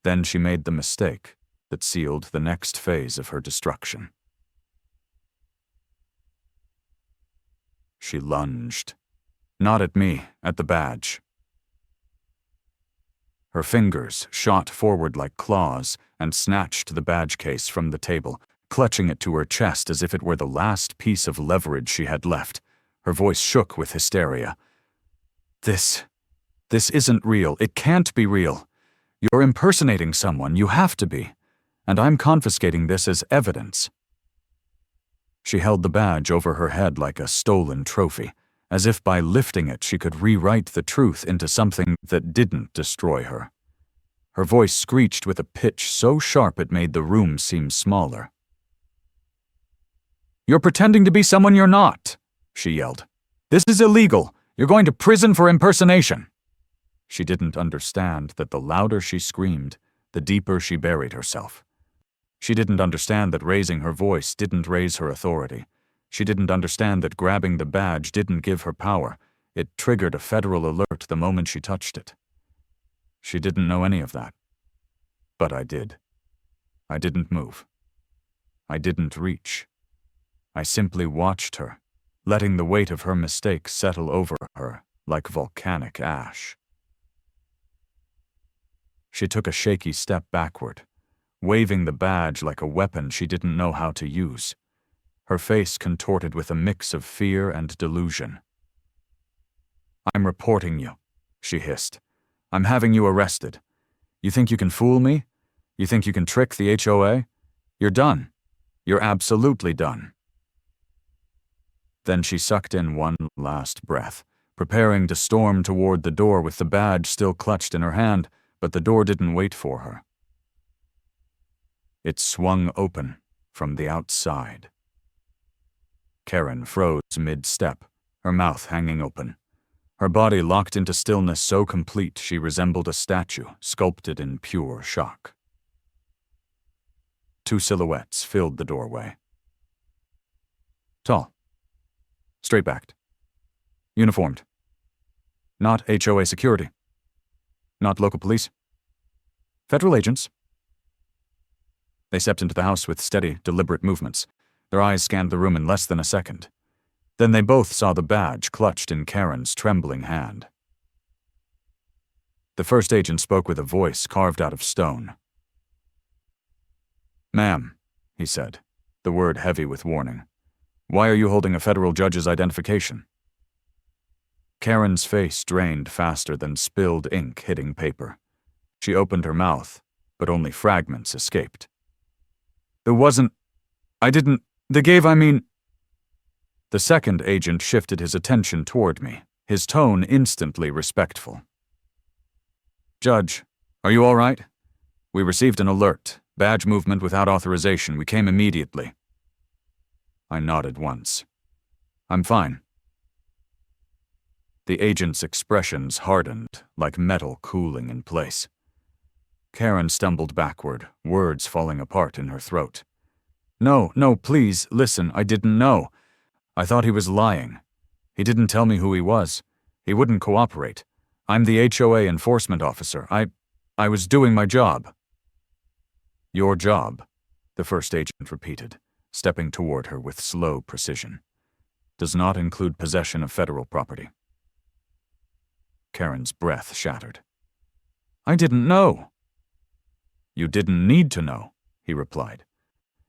Then she made the mistake that sealed the next phase of her destruction. She lunged. Not at me, at the badge. Her fingers shot forward like claws and snatched the badge case from the table, clutching it to her chest as if it were the last piece of leverage she had left. Her voice shook with hysteria. This isn't real. It can't be real. You're impersonating someone. You have to be. And I'm confiscating this as evidence. She held the badge over her head like a stolen trophy, as if by lifting it she could rewrite the truth into something that didn't destroy her. Her voice screeched with a pitch so sharp it made the room seem smaller. You're pretending to be someone you're not, she yelled. This is illegal. You're going to prison for impersonation. She didn't understand that the louder she screamed, the deeper she buried herself. She didn't understand that raising her voice didn't raise her authority. She didn't understand that grabbing the badge didn't give her power. It triggered a federal alert the moment she touched it. She didn't know any of that. But I did. I didn't move. I didn't reach. I simply watched her, letting the weight of her mistake settle over her like volcanic ash. She took a shaky step backward, waving the badge like a weapon she didn't know how to use. Her face contorted with a mix of fear and delusion. I'm reporting you, she hissed. I'm having you arrested. You think you can fool me? You think you can trick the HOA? You're done. You're absolutely done. Then she sucked in one last breath, preparing to storm toward the door with the badge still clutched in her hand, but the door didn't wait for her. It swung open from the outside. Karen froze mid-step, her mouth hanging open. Her body locked into stillness so complete she resembled a statue sculpted in pure shock. Two silhouettes filled the doorway. Tall. Straight-backed. Uniformed. Not HOA security. Not local police. Federal agents. They stepped into the house with steady, deliberate movements. Their eyes scanned the room in less than a second. Then they both saw the badge clutched in Karen's trembling hand. The first agent spoke with a voice carved out of stone. "Ma'am," he said, the word heavy with warning. "Why are you holding a federal judge's identification?" Karen's face drained faster than spilled ink hitting paper. She opened her mouth, but only fragments escaped. The second agent shifted his attention toward me, his tone instantly respectful. "Judge, are you all right? We received an alert. Badge movement without authorization. We came immediately." I nodded once. "I'm fine." The agent's expressions hardened, like metal cooling in place. Karen stumbled backward, words falling apart in her throat. No, please, listen, I didn't know. I thought he was lying. He didn't tell me who he was. He wouldn't cooperate. I'm the HOA enforcement officer. I was doing my job." "Your job," the first agent repeated, stepping toward her with slow precision, "does not include possession of federal property." Karen's breath shattered. "I didn't know." "You didn't need to know," he replied.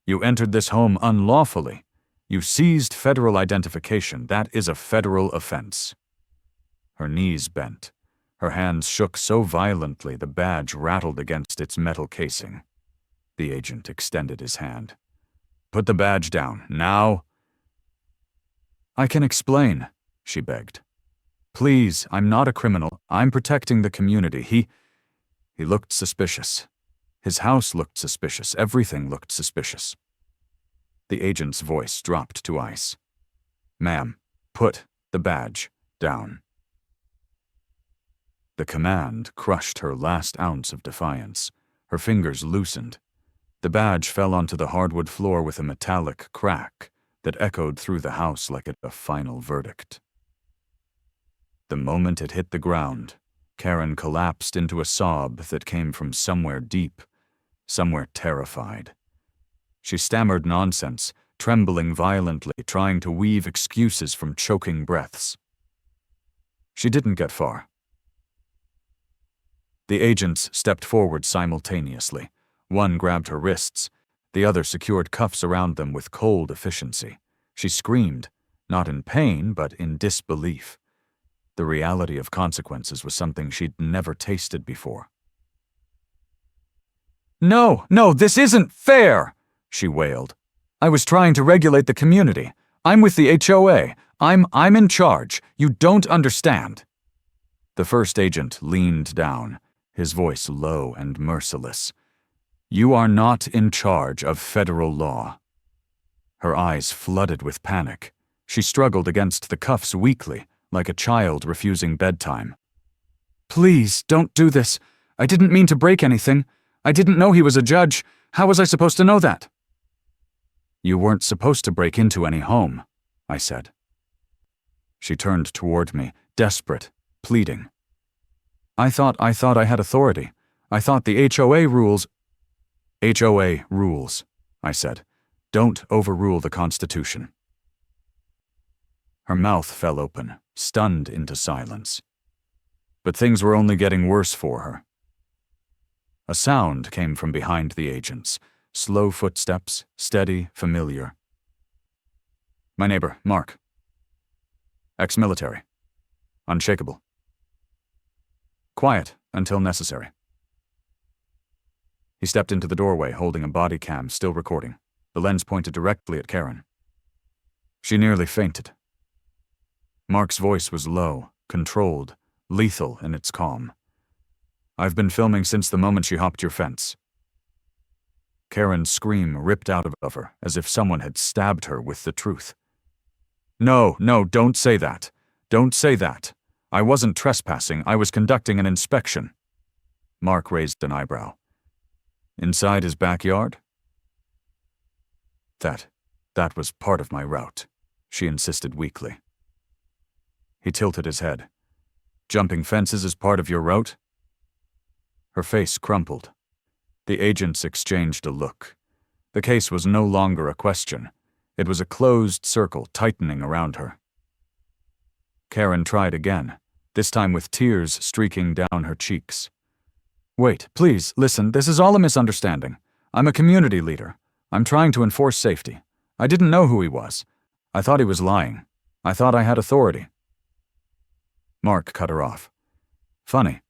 "You entered this home unlawfully. You seized federal identification. That is a federal offense." Her knees bent. Her hands shook so violently the badge rattled against its metal casing. The agent extended his hand. "Put the badge down, now." "I can explain," she begged. "Please, I'm not a criminal. I'm protecting the community. He looked suspicious. His house looked suspicious. Everything looked suspicious." The agent's voice dropped to ice. "Ma'am, put the badge down." The command crushed her last ounce of defiance. Her fingers loosened. The badge fell onto the hardwood floor with a metallic crack that echoed through the house like a final verdict. The moment it hit the ground, Karen collapsed into a sob that came from somewhere deep, somewhere terrified. She stammered nonsense, trembling violently, trying to weave excuses from choking breaths. She didn't get far. The agents stepped forward simultaneously. One grabbed her wrists. The other secured cuffs around them with cold efficiency. She screamed, not in pain, but in disbelief. The reality of consequences was something she'd never tasted before. No, this isn't fair," she wailed. "I was trying to regulate the community. I'm with the HOA. I'm in charge. You don't understand." The first agent leaned down, his voice low and merciless. "You are not in charge of federal law." Her eyes flooded with panic. She struggled against the cuffs weakly, like a child refusing bedtime. "Please, don't do this. I didn't mean to break anything. I didn't know he was a judge. How was I supposed to know that?" "You weren't supposed to break into any home," I said. She turned toward me, desperate, pleading. I thought I had authority. I thought the HOA rules—" "HOA rules," I said. "Don't overrule the Constitution." Her mouth fell open, stunned into silence. But things were only getting worse for her. A sound came from behind the agents. Slow footsteps, steady, familiar. "My neighbor, Mark. Ex-military. Unshakable. Quiet until necessary." He stepped into the doorway holding a body cam still recording, the lens pointed directly at Karen. She nearly fainted, Mark's voice was low, controlled, lethal in its calm. "I've been filming since the moment she hopped your fence." Karen's scream ripped out of her as if someone had stabbed her with the truth. No, don't say that. Don't say that. I wasn't trespassing, I was conducting an inspection." Mark raised an eyebrow. "Inside his backyard?" That was part of my route," she insisted weakly. He tilted his head. "Jumping fences is part of your route?" Her face crumpled. The agents exchanged a look. The case was no longer a question. It was a closed circle tightening around her. Karen tried again, this time with tears streaking down her cheeks. "Wait, please, listen, this is all a misunderstanding. I'm a community leader. I'm trying to enforce safety. I didn't know who he was. I thought he was lying. I thought I had authority." Mark cut her off. "Funny.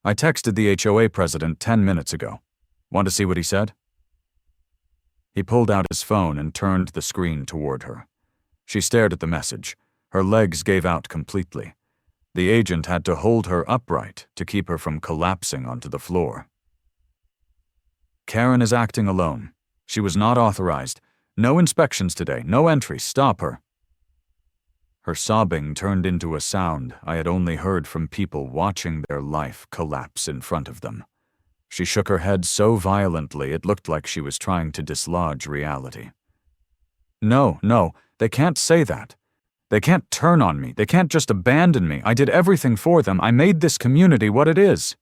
I texted the HOA president 10 minutes ago. Want to see what he said?" He pulled out his phone and turned the screen toward her. She stared at the message. Her legs gave out completely. The agent had to hold her upright to keep her from collapsing onto the floor. "Karen is acting alone. She was not authorized. No inspections today, no entries. Stop her." Her sobbing turned into a sound I had only heard from people watching their life collapse in front of them. She shook her head so violently it looked like she was trying to dislodge reality. No, they can't say that. They can't turn on me. They can't just abandon me. I did everything for them. I made this community what it is."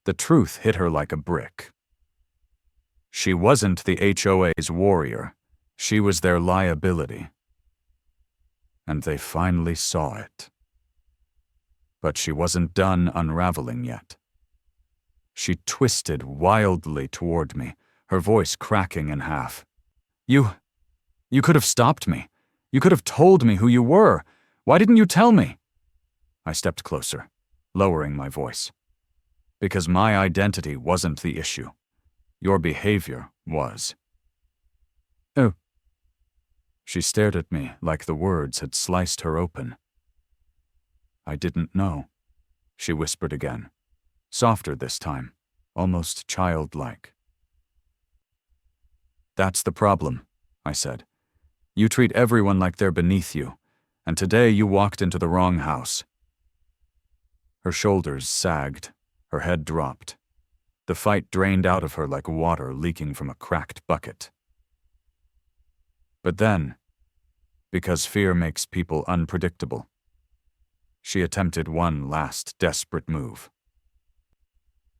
The truth hit her like a brick. She wasn't the HOA's warrior. She was their liability. And they finally saw it. But she wasn't done unraveling yet. She twisted wildly toward me, her voice cracking in half. You could have stopped me. You could have told me who you were. Why didn't you tell me?" I stepped closer, lowering my voice. "Because my identity wasn't the issue. Your behavior was." "Oh." She stared at me like the words had sliced her open. "I didn't know," she whispered again, softer this time, almost childlike. "That's the problem," I said. "You treat everyone like they're beneath you, and today you walked into the wrong house." Her shoulders sagged, her head dropped. The fight drained out of her like water leaking from a cracked bucket. But then, because fear makes people unpredictable, she attempted one last desperate move.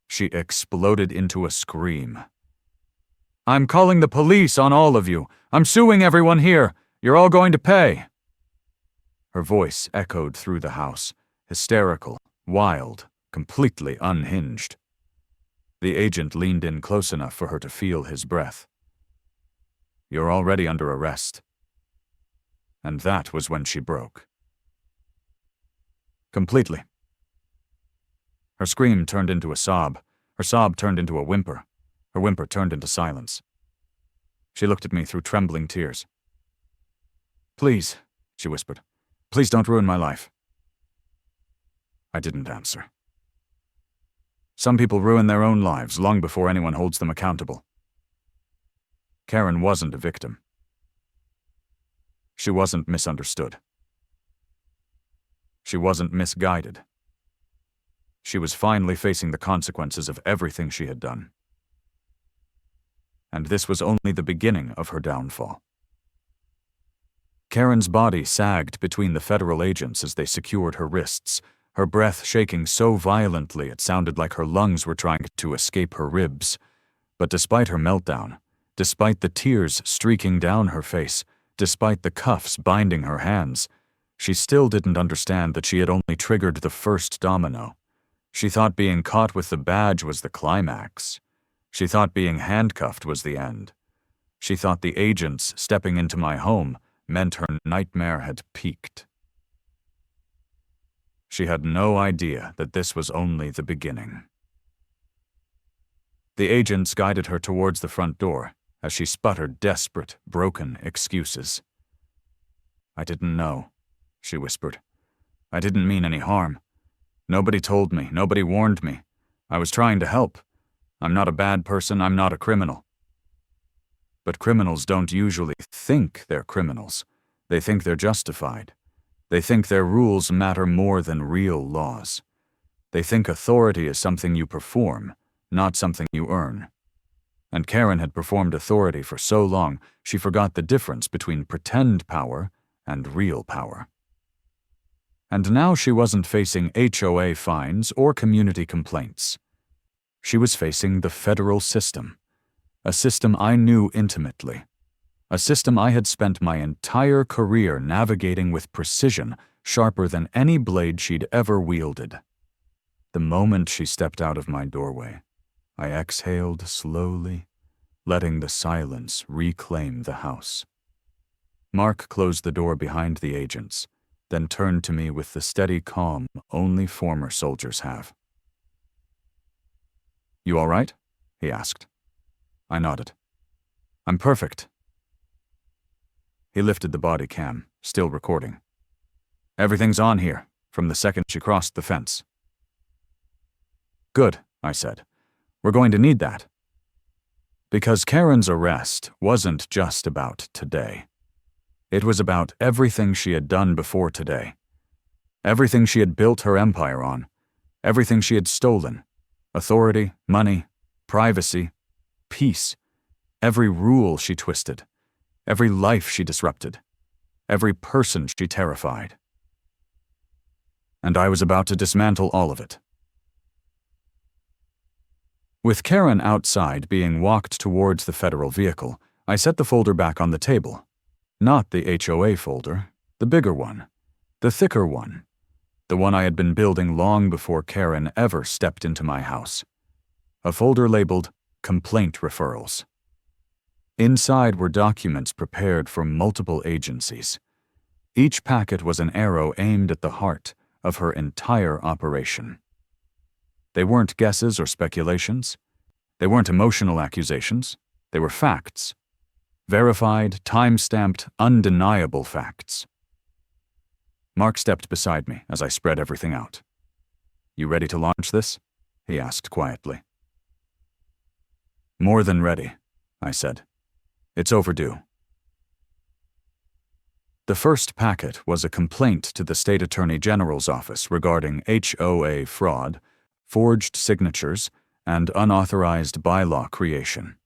She exploded into a scream. "I'm calling the police on all of you. I'm suing everyone here. You're all going to pay." Her voice echoed through the house, hysterical, wild, completely unhinged. The agent leaned in close enough for her to feel his breath. "You're already under arrest." And that was when she broke. Completely. Her scream turned into a sob. Her sob turned into a whimper. Her whimper turned into silence. She looked at me through trembling tears. "Please," she whispered. "Please don't ruin my life." I didn't answer. Some people ruin their own lives long before anyone holds them accountable. Karen wasn't a victim. She wasn't misunderstood. She wasn't misguided. She was finally facing the consequences of everything she had done. And this was only the beginning of her downfall. Karen's body sagged between the federal agents as they secured her wrists, her breath shaking so violently it sounded like her lungs were trying to escape her ribs. But despite her meltdown, despite the tears streaking down her face, despite the cuffs binding her hands, she still didn't understand that she had only triggered the first domino. She thought being caught with the badge was the climax. She thought being handcuffed was the end. She thought the agents stepping into my home meant her nightmare had peaked. She had no idea that this was only the beginning. The agents guided her towards the front door as she sputtered desperate, broken excuses. "I didn't know," she whispered. "I didn't mean any harm. Nobody told me, nobody warned me. I was trying to help. I'm not a bad person, I'm not a criminal." But criminals don't usually think they're criminals. They think they're justified. They think their rules matter more than real laws. They think authority is something you perform, not something you earn. And Karen had performed authority for so long, she forgot the difference between pretend power and real power. And now she wasn't facing HOA fines or community complaints. She was facing the federal system, a system I knew intimately, a system I had spent my entire career navigating with precision sharper than any blade she'd ever wielded. The moment she stepped out of my doorway, I exhaled slowly, letting the silence reclaim the house. Mark closed the door behind the agents, then turned to me with the steady calm only former soldiers have. "You all right?" he asked. I nodded. "I'm perfect." He lifted the body cam, still recording. "Everything's on here, from the second she crossed the fence." "Good," I said. "We're going to need that." Because Karen's arrest wasn't just about today. It was about everything she had done before today. Everything she had built her empire on. Everything she had stolen. Authority, money, privacy, peace. Every rule she twisted. Every life she disrupted. Every person she terrified. And I was about to dismantle all of it. With Karen outside being walked towards the federal vehicle, I set the folder back on the table. Not the HOA folder, the bigger one, the thicker one, the one I had been building long before Karen ever stepped into my house. A folder labeled Complaint Referrals. Inside were documents prepared for multiple agencies. Each packet was an arrow aimed at the heart of her entire operation. They weren't guesses or speculations. They weren't emotional accusations. They were facts. Verified, time-stamped, undeniable facts. Mark stepped beside me as I spread everything out. "You ready to launch this?" he asked quietly. "More than ready," I said. "It's overdue." The first packet was a complaint to the State Attorney General's office regarding HOA fraud, forged signatures, and unauthorized bylaw creation.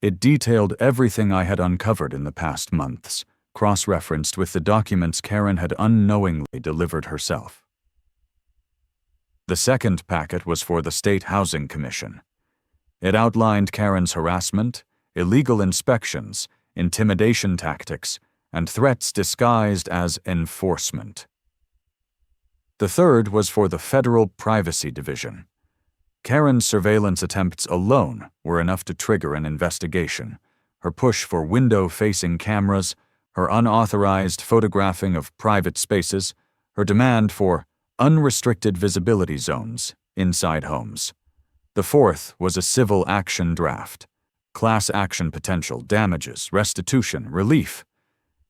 It detailed everything I had uncovered in the past months, cross-referenced with the documents Karen had unknowingly delivered herself. The second packet was for the State Housing Commission. It outlined Karen's harassment, illegal inspections, intimidation tactics, and threats disguised as enforcement. The third was for the Federal Privacy Division. Karen's surveillance attempts alone were enough to trigger an investigation. Her push for window-facing cameras, her unauthorized photographing of private spaces, her demand for unrestricted visibility zones inside homes. The fourth was a civil action draft. Class action potential, damages, restitution, relief.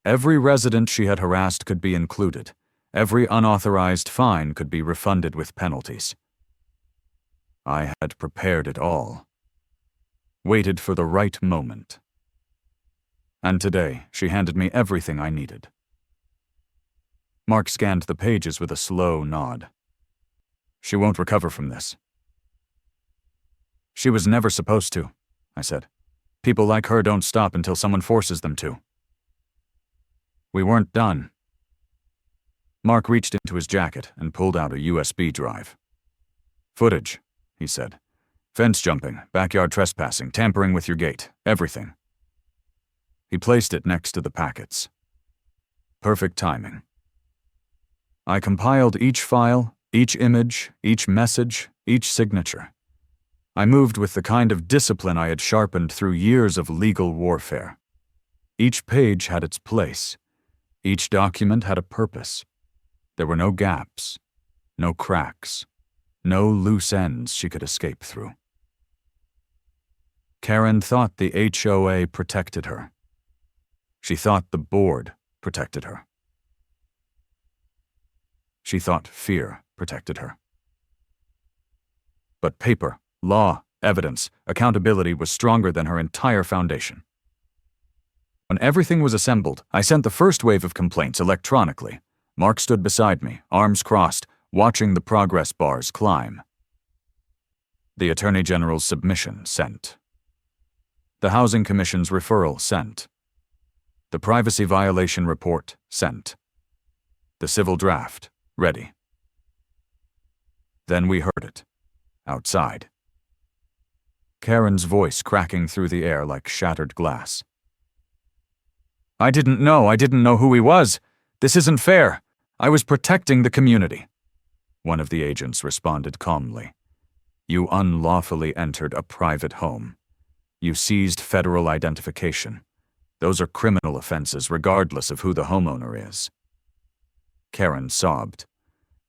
Every resident she had harassed could be included. Every unauthorized fine could be refunded with penalties. I had prepared it all. Waited for the right moment. And today, she handed me everything I needed. Mark scanned the pages with a slow nod. "She won't recover from this." "She was never supposed to," I said. "People like her don't stop until someone forces them to." "We weren't done." Mark reached into his jacket and pulled out a USB drive. "Footage," he said. "Fence jumping, backyard trespassing, tampering with your gate, everything." He placed it next to the packets. Perfect timing. I compiled each file, each image, each message, each signature. I moved with the kind of discipline I had sharpened through years of legal warfare. Each page had its place. Each document had a purpose. There were no gaps, no cracks, no loose ends she could escape through. Karen thought the HOA protected her. She thought the board protected her. She thought fear protected her. But paper, law, evidence, accountability was stronger than her entire foundation. When everything was assembled, I sent the first wave of complaints electronically. Mark stood beside me, arms crossed, watching the progress bars climb. The Attorney General's submission sent. The Housing Commission's referral sent. The privacy violation report sent. The civil draft ready. Then we heard it, outside. Karen's voice cracking through the air like shattered glass. I didn't know who he was. This isn't fair. I was protecting the community. One of the agents responded calmly. You unlawfully entered a private home. You seized federal identification. Those are criminal offenses regardless of who the homeowner is. Karen sobbed.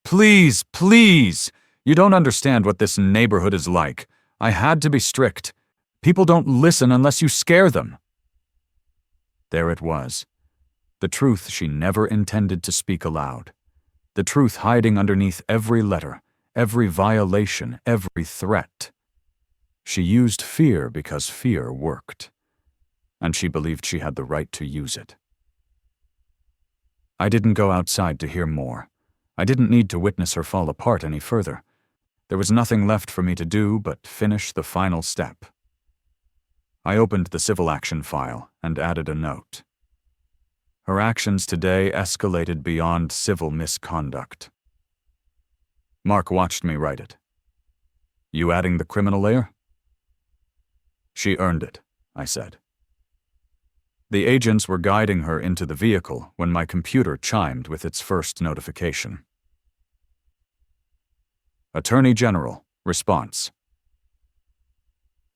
Please, please! You don't understand what this neighborhood is like. I had to be strict. People don't listen unless you scare them. There it was. The truth she never intended to speak aloud. The truth hiding underneath every letter, every violation, every threat. She used fear because fear worked. And she believed she had the right to use it. I didn't go outside to hear more. I didn't need to witness her fall apart any further. There was nothing left for me to do but finish the final step. I opened the civil action file and added a note. Her actions today escalated beyond civil misconduct. Mark watched me write it. You adding the criminal layer? She earned it, I said. The agents were guiding her into the vehicle when my computer chimed with its first notification. Attorney General, response.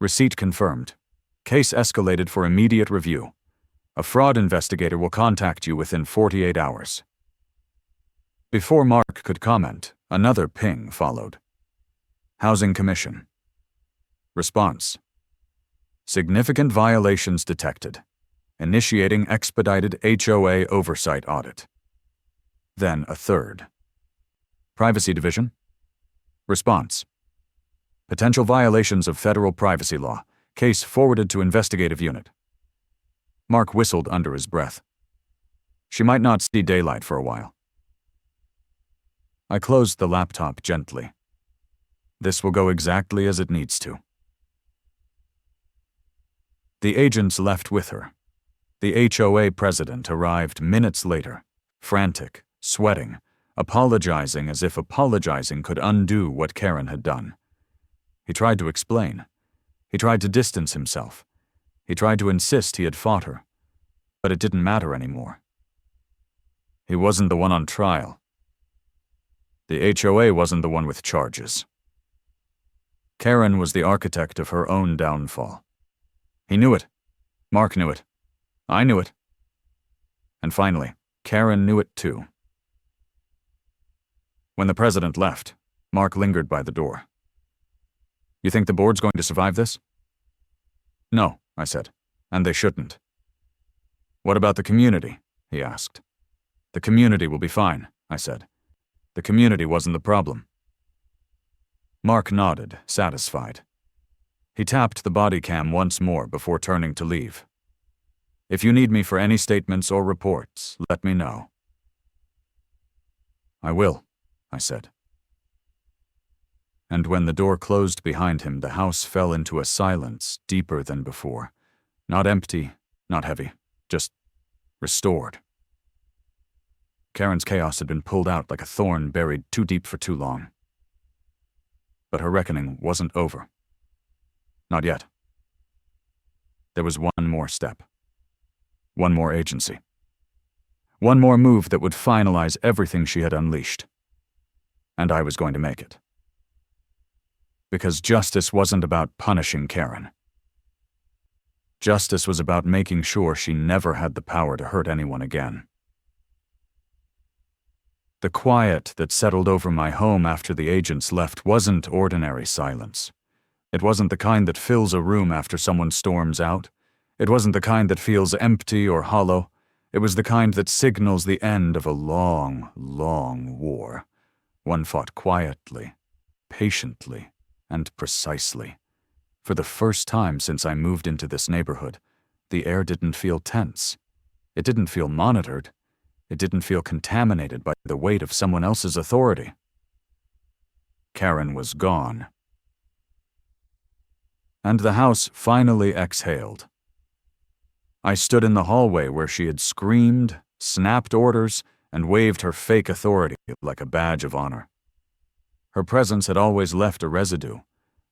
Receipt confirmed. Case escalated for immediate review. A fraud investigator will contact you within 48 hours. Before Mark could comment, another ping followed. Housing Commission. Response. Significant violations detected. Initiating expedited HOA oversight audit. Then a third. Privacy Division. Response. Potential violations of federal privacy law. Case forwarded to investigative unit. Mark whistled under his breath. She might not see daylight for a while. I closed the laptop gently. This will go exactly as it needs to. The agents left with her. The HOA president arrived minutes later, frantic, sweating, apologizing as if apologizing could undo what Karen had done. He tried to explain. He tried to distance himself. He tried to insist he had fought her. But it didn't matter anymore. He wasn't the one on trial. The HOA wasn't the one with charges. Karen was the architect of her own downfall. He knew it. Mark knew it. I knew it. And finally, Karen knew it too. When the president left, Mark lingered by the door. You think the board's going to survive this? No, I said, and they shouldn't. What about the community? He asked. The community will be fine, I said. The community wasn't the problem. Mark nodded, satisfied. He tapped the body cam once more before turning to leave. If you need me for any statements or reports, let me know. I will, I said. And when the door closed behind him, the house fell into a silence deeper than before. Not empty, not heavy, just restored. Karen's chaos had been pulled out like a thorn buried too deep for too long. But her reckoning wasn't over. Not yet. There was one more step. One more agency. One more move that would finalize everything she had unleashed. And I was going to make it. Because justice wasn't about punishing Karen. Justice was about making sure she never had the power to hurt anyone again. The quiet that settled over my home after the agents left wasn't ordinary silence. It wasn't the kind that fills a room after someone storms out. It wasn't the kind that feels empty or hollow. It was the kind that signals the end of a long, long war, One fought quietly, patiently, and precisely. For the first time since I moved into this neighborhood, the air didn't feel tense. It didn't feel monitored. It didn't feel contaminated by the weight of someone else's authority. Karen was gone. And the house finally exhaled. I stood in the hallway where she had screamed, snapped orders, and waved her fake authority like a badge of honor. Her presence had always left a residue,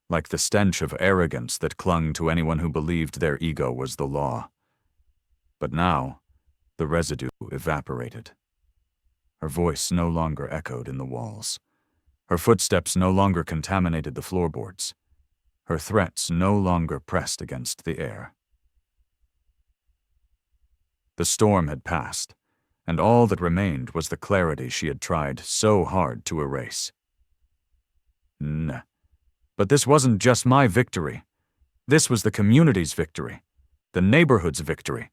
like the stench of arrogance that clung to anyone who believed their ego was the law. But now, the residue evaporated. Her voice no longer echoed in the walls. Her footsteps no longer contaminated the floorboards. Her threats no longer pressed against the air. The storm had passed, and all that remained was the clarity she had tried so hard to erase. But this wasn't just my victory. This was the community's victory, the neighborhood's victory,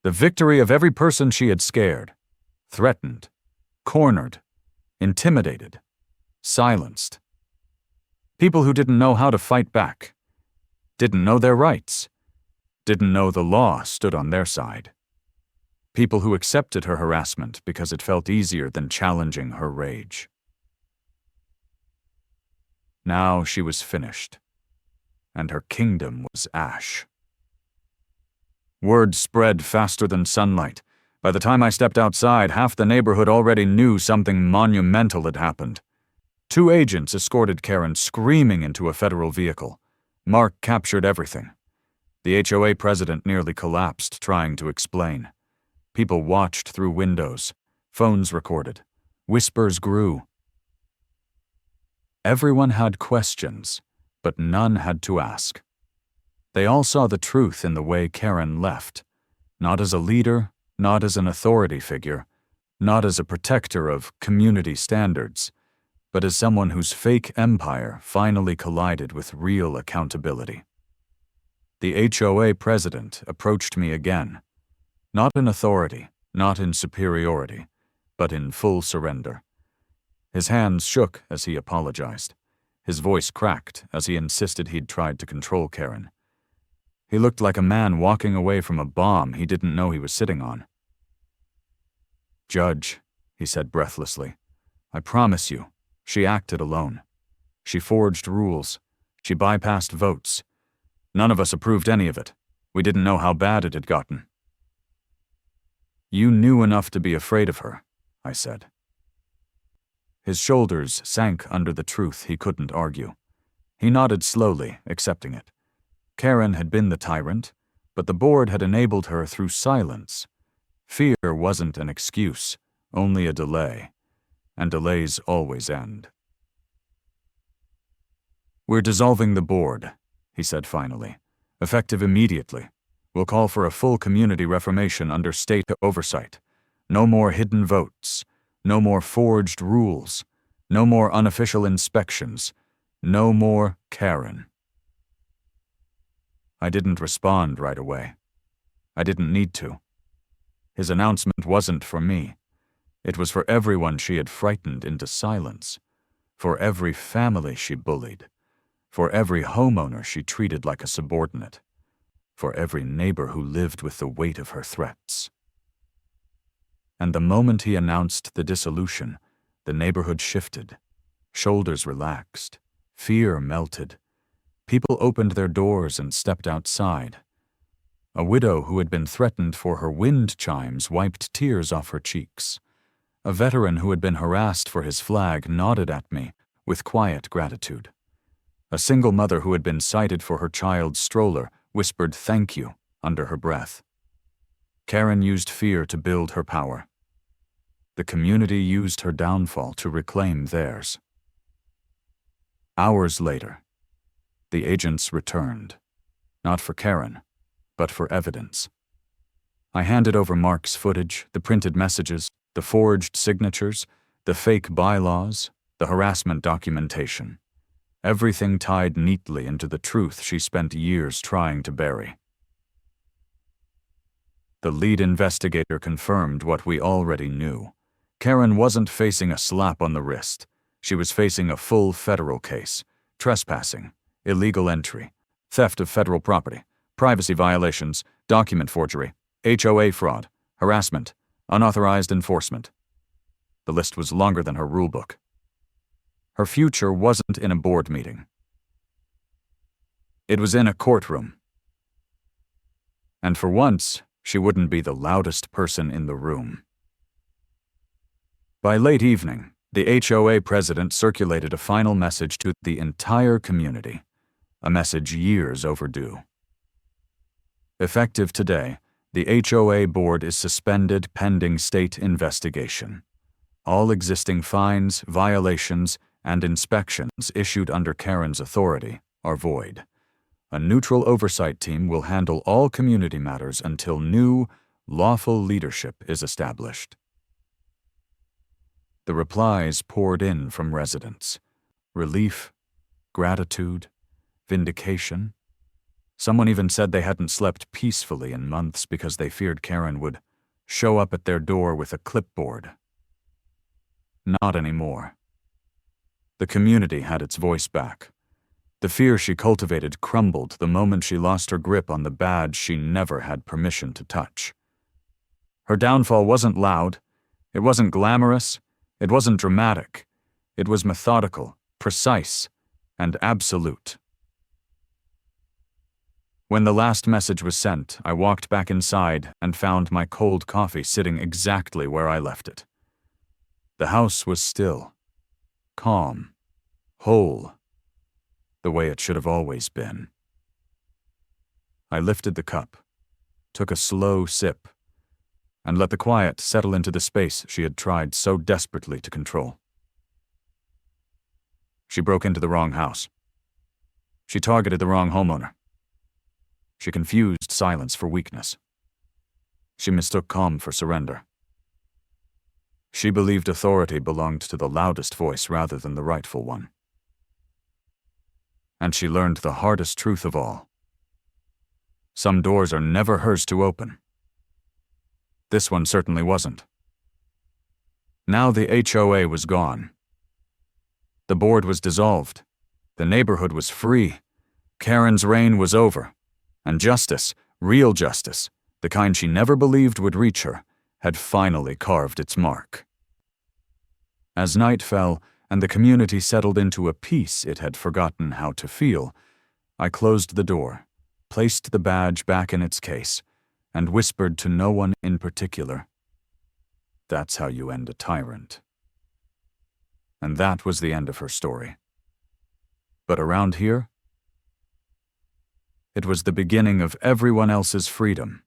the victory of every person she had scared, threatened, cornered, intimidated, silenced. People who didn't know how to fight back, didn't know their rights, didn't know the law stood on their side. People who accepted her harassment because it felt easier than challenging her rage. Now she was finished, and her kingdom was ash. Word spread faster than sunlight. By the time I stepped outside, half the neighborhood already knew something monumental had happened. 2 agents escorted Karen screaming into a federal vehicle. Mark captured everything. The HOA president nearly collapsed trying to explain. People watched through windows. Phones recorded. Whispers grew. Everyone had questions, but none had to ask. They all saw the truth in the way Karen left, not as a leader, not as an authority figure, not as a protector of community standards, but as someone whose fake empire finally collided with real accountability. The HOA president approached me again, not in authority, not in superiority, but in full surrender. His hands shook as he apologized. His voice cracked as he insisted he'd tried to control Karen. He looked like a man walking away from a bomb he didn't know he was sitting on. "Judge," he said breathlessly, "I promise you, she acted alone. She forged rules. She bypassed votes. None of us approved any of it. We didn't know how bad it had gotten." "You knew enough to be afraid of her," I said. His shoulders sank under the truth he couldn't argue. He nodded slowly, accepting it. Karen had been the tyrant, but the board had enabled her through silence. Fear wasn't an excuse, only a delay, and delays always end. "We're dissolving the board," he said finally, "effective immediately. We'll call for a full community reformation under state oversight. No more hidden votes. No more forged rules. No more unofficial inspections. No more Karen." I didn't respond right away. I didn't need to. His announcement wasn't for me. It was for everyone she had frightened into silence, for every family she bullied, for every homeowner she treated like a subordinate, for every neighbor who lived with the weight of her threats. And the moment he announced the dissolution, the neighborhood shifted. Shoulders relaxed. Fear melted. People opened their doors and stepped outside. A widow who had been threatened for her wind chimes wiped tears off her cheeks. A veteran who had been harassed for his flag nodded at me with quiet gratitude. A single mother who had been cited for her child's stroller whispered "thank you" under her breath. Karen used fear to build her power. The community used her downfall to reclaim theirs. Hours later, the agents returned, not for Karen, but for evidence. I handed over Mark's footage, the printed messages, the forged signatures, the fake bylaws, the harassment documentation. Everything tied neatly into the truth she spent years trying to bury. The lead investigator confirmed what we already knew. Karen wasn't facing a slap on the wrist. She was facing a full federal case: trespassing, illegal entry, theft of federal property, privacy violations, document forgery, HOA fraud, harassment, unauthorized enforcement. The list was longer than her rulebook. Her future wasn't in a board meeting. It was in a courtroom. And for once, she wouldn't be the loudest person in the room. By late evening, the HOA president circulated a final message to the entire community, a message years overdue. Effective today, the HOA board is suspended pending state investigation. All existing fines, violations, and inspections issued under Karen's authority are void. A neutral oversight team will handle all community matters until new, lawful leadership is established. The replies poured in from residents: relief, gratitude, vindication. Someone even said they hadn't slept peacefully in months because they feared Karen would show up at their door with a clipboard. Not anymore. The community had its voice back. The fear she cultivated crumbled the moment she lost her grip on the badge she never had permission to touch. Her downfall wasn't loud, it wasn't glamorous, it wasn't dramatic. It was methodical, precise, and absolute. When the last message was sent, I walked back inside and found my cold coffee sitting exactly where I left it. The house was still, calm, whole, the way it should have always been. I lifted the cup, took a slow sip, and let the quiet settle into the space she had tried so desperately to control. She broke into the wrong house. She targeted the wrong homeowner. She confused silence for weakness. She mistook calm for surrender. She believed authority belonged to the loudest voice rather than the rightful one. And she learned the hardest truth of all. Some doors are never hers to open. This one certainly wasn't. Now the HOA was gone. The board was dissolved. The neighborhood was free. Karen's reign was over. And justice, real justice, the kind she never believed would reach her, had finally carved its mark. As night fell and the community settled into a peace it had forgotten how to feel, I closed the door, placed the badge back in its case, and whispered to no one in particular, "That's how you end a tyrant." And that was the end of her story. But around here, it was the beginning of everyone else's freedom.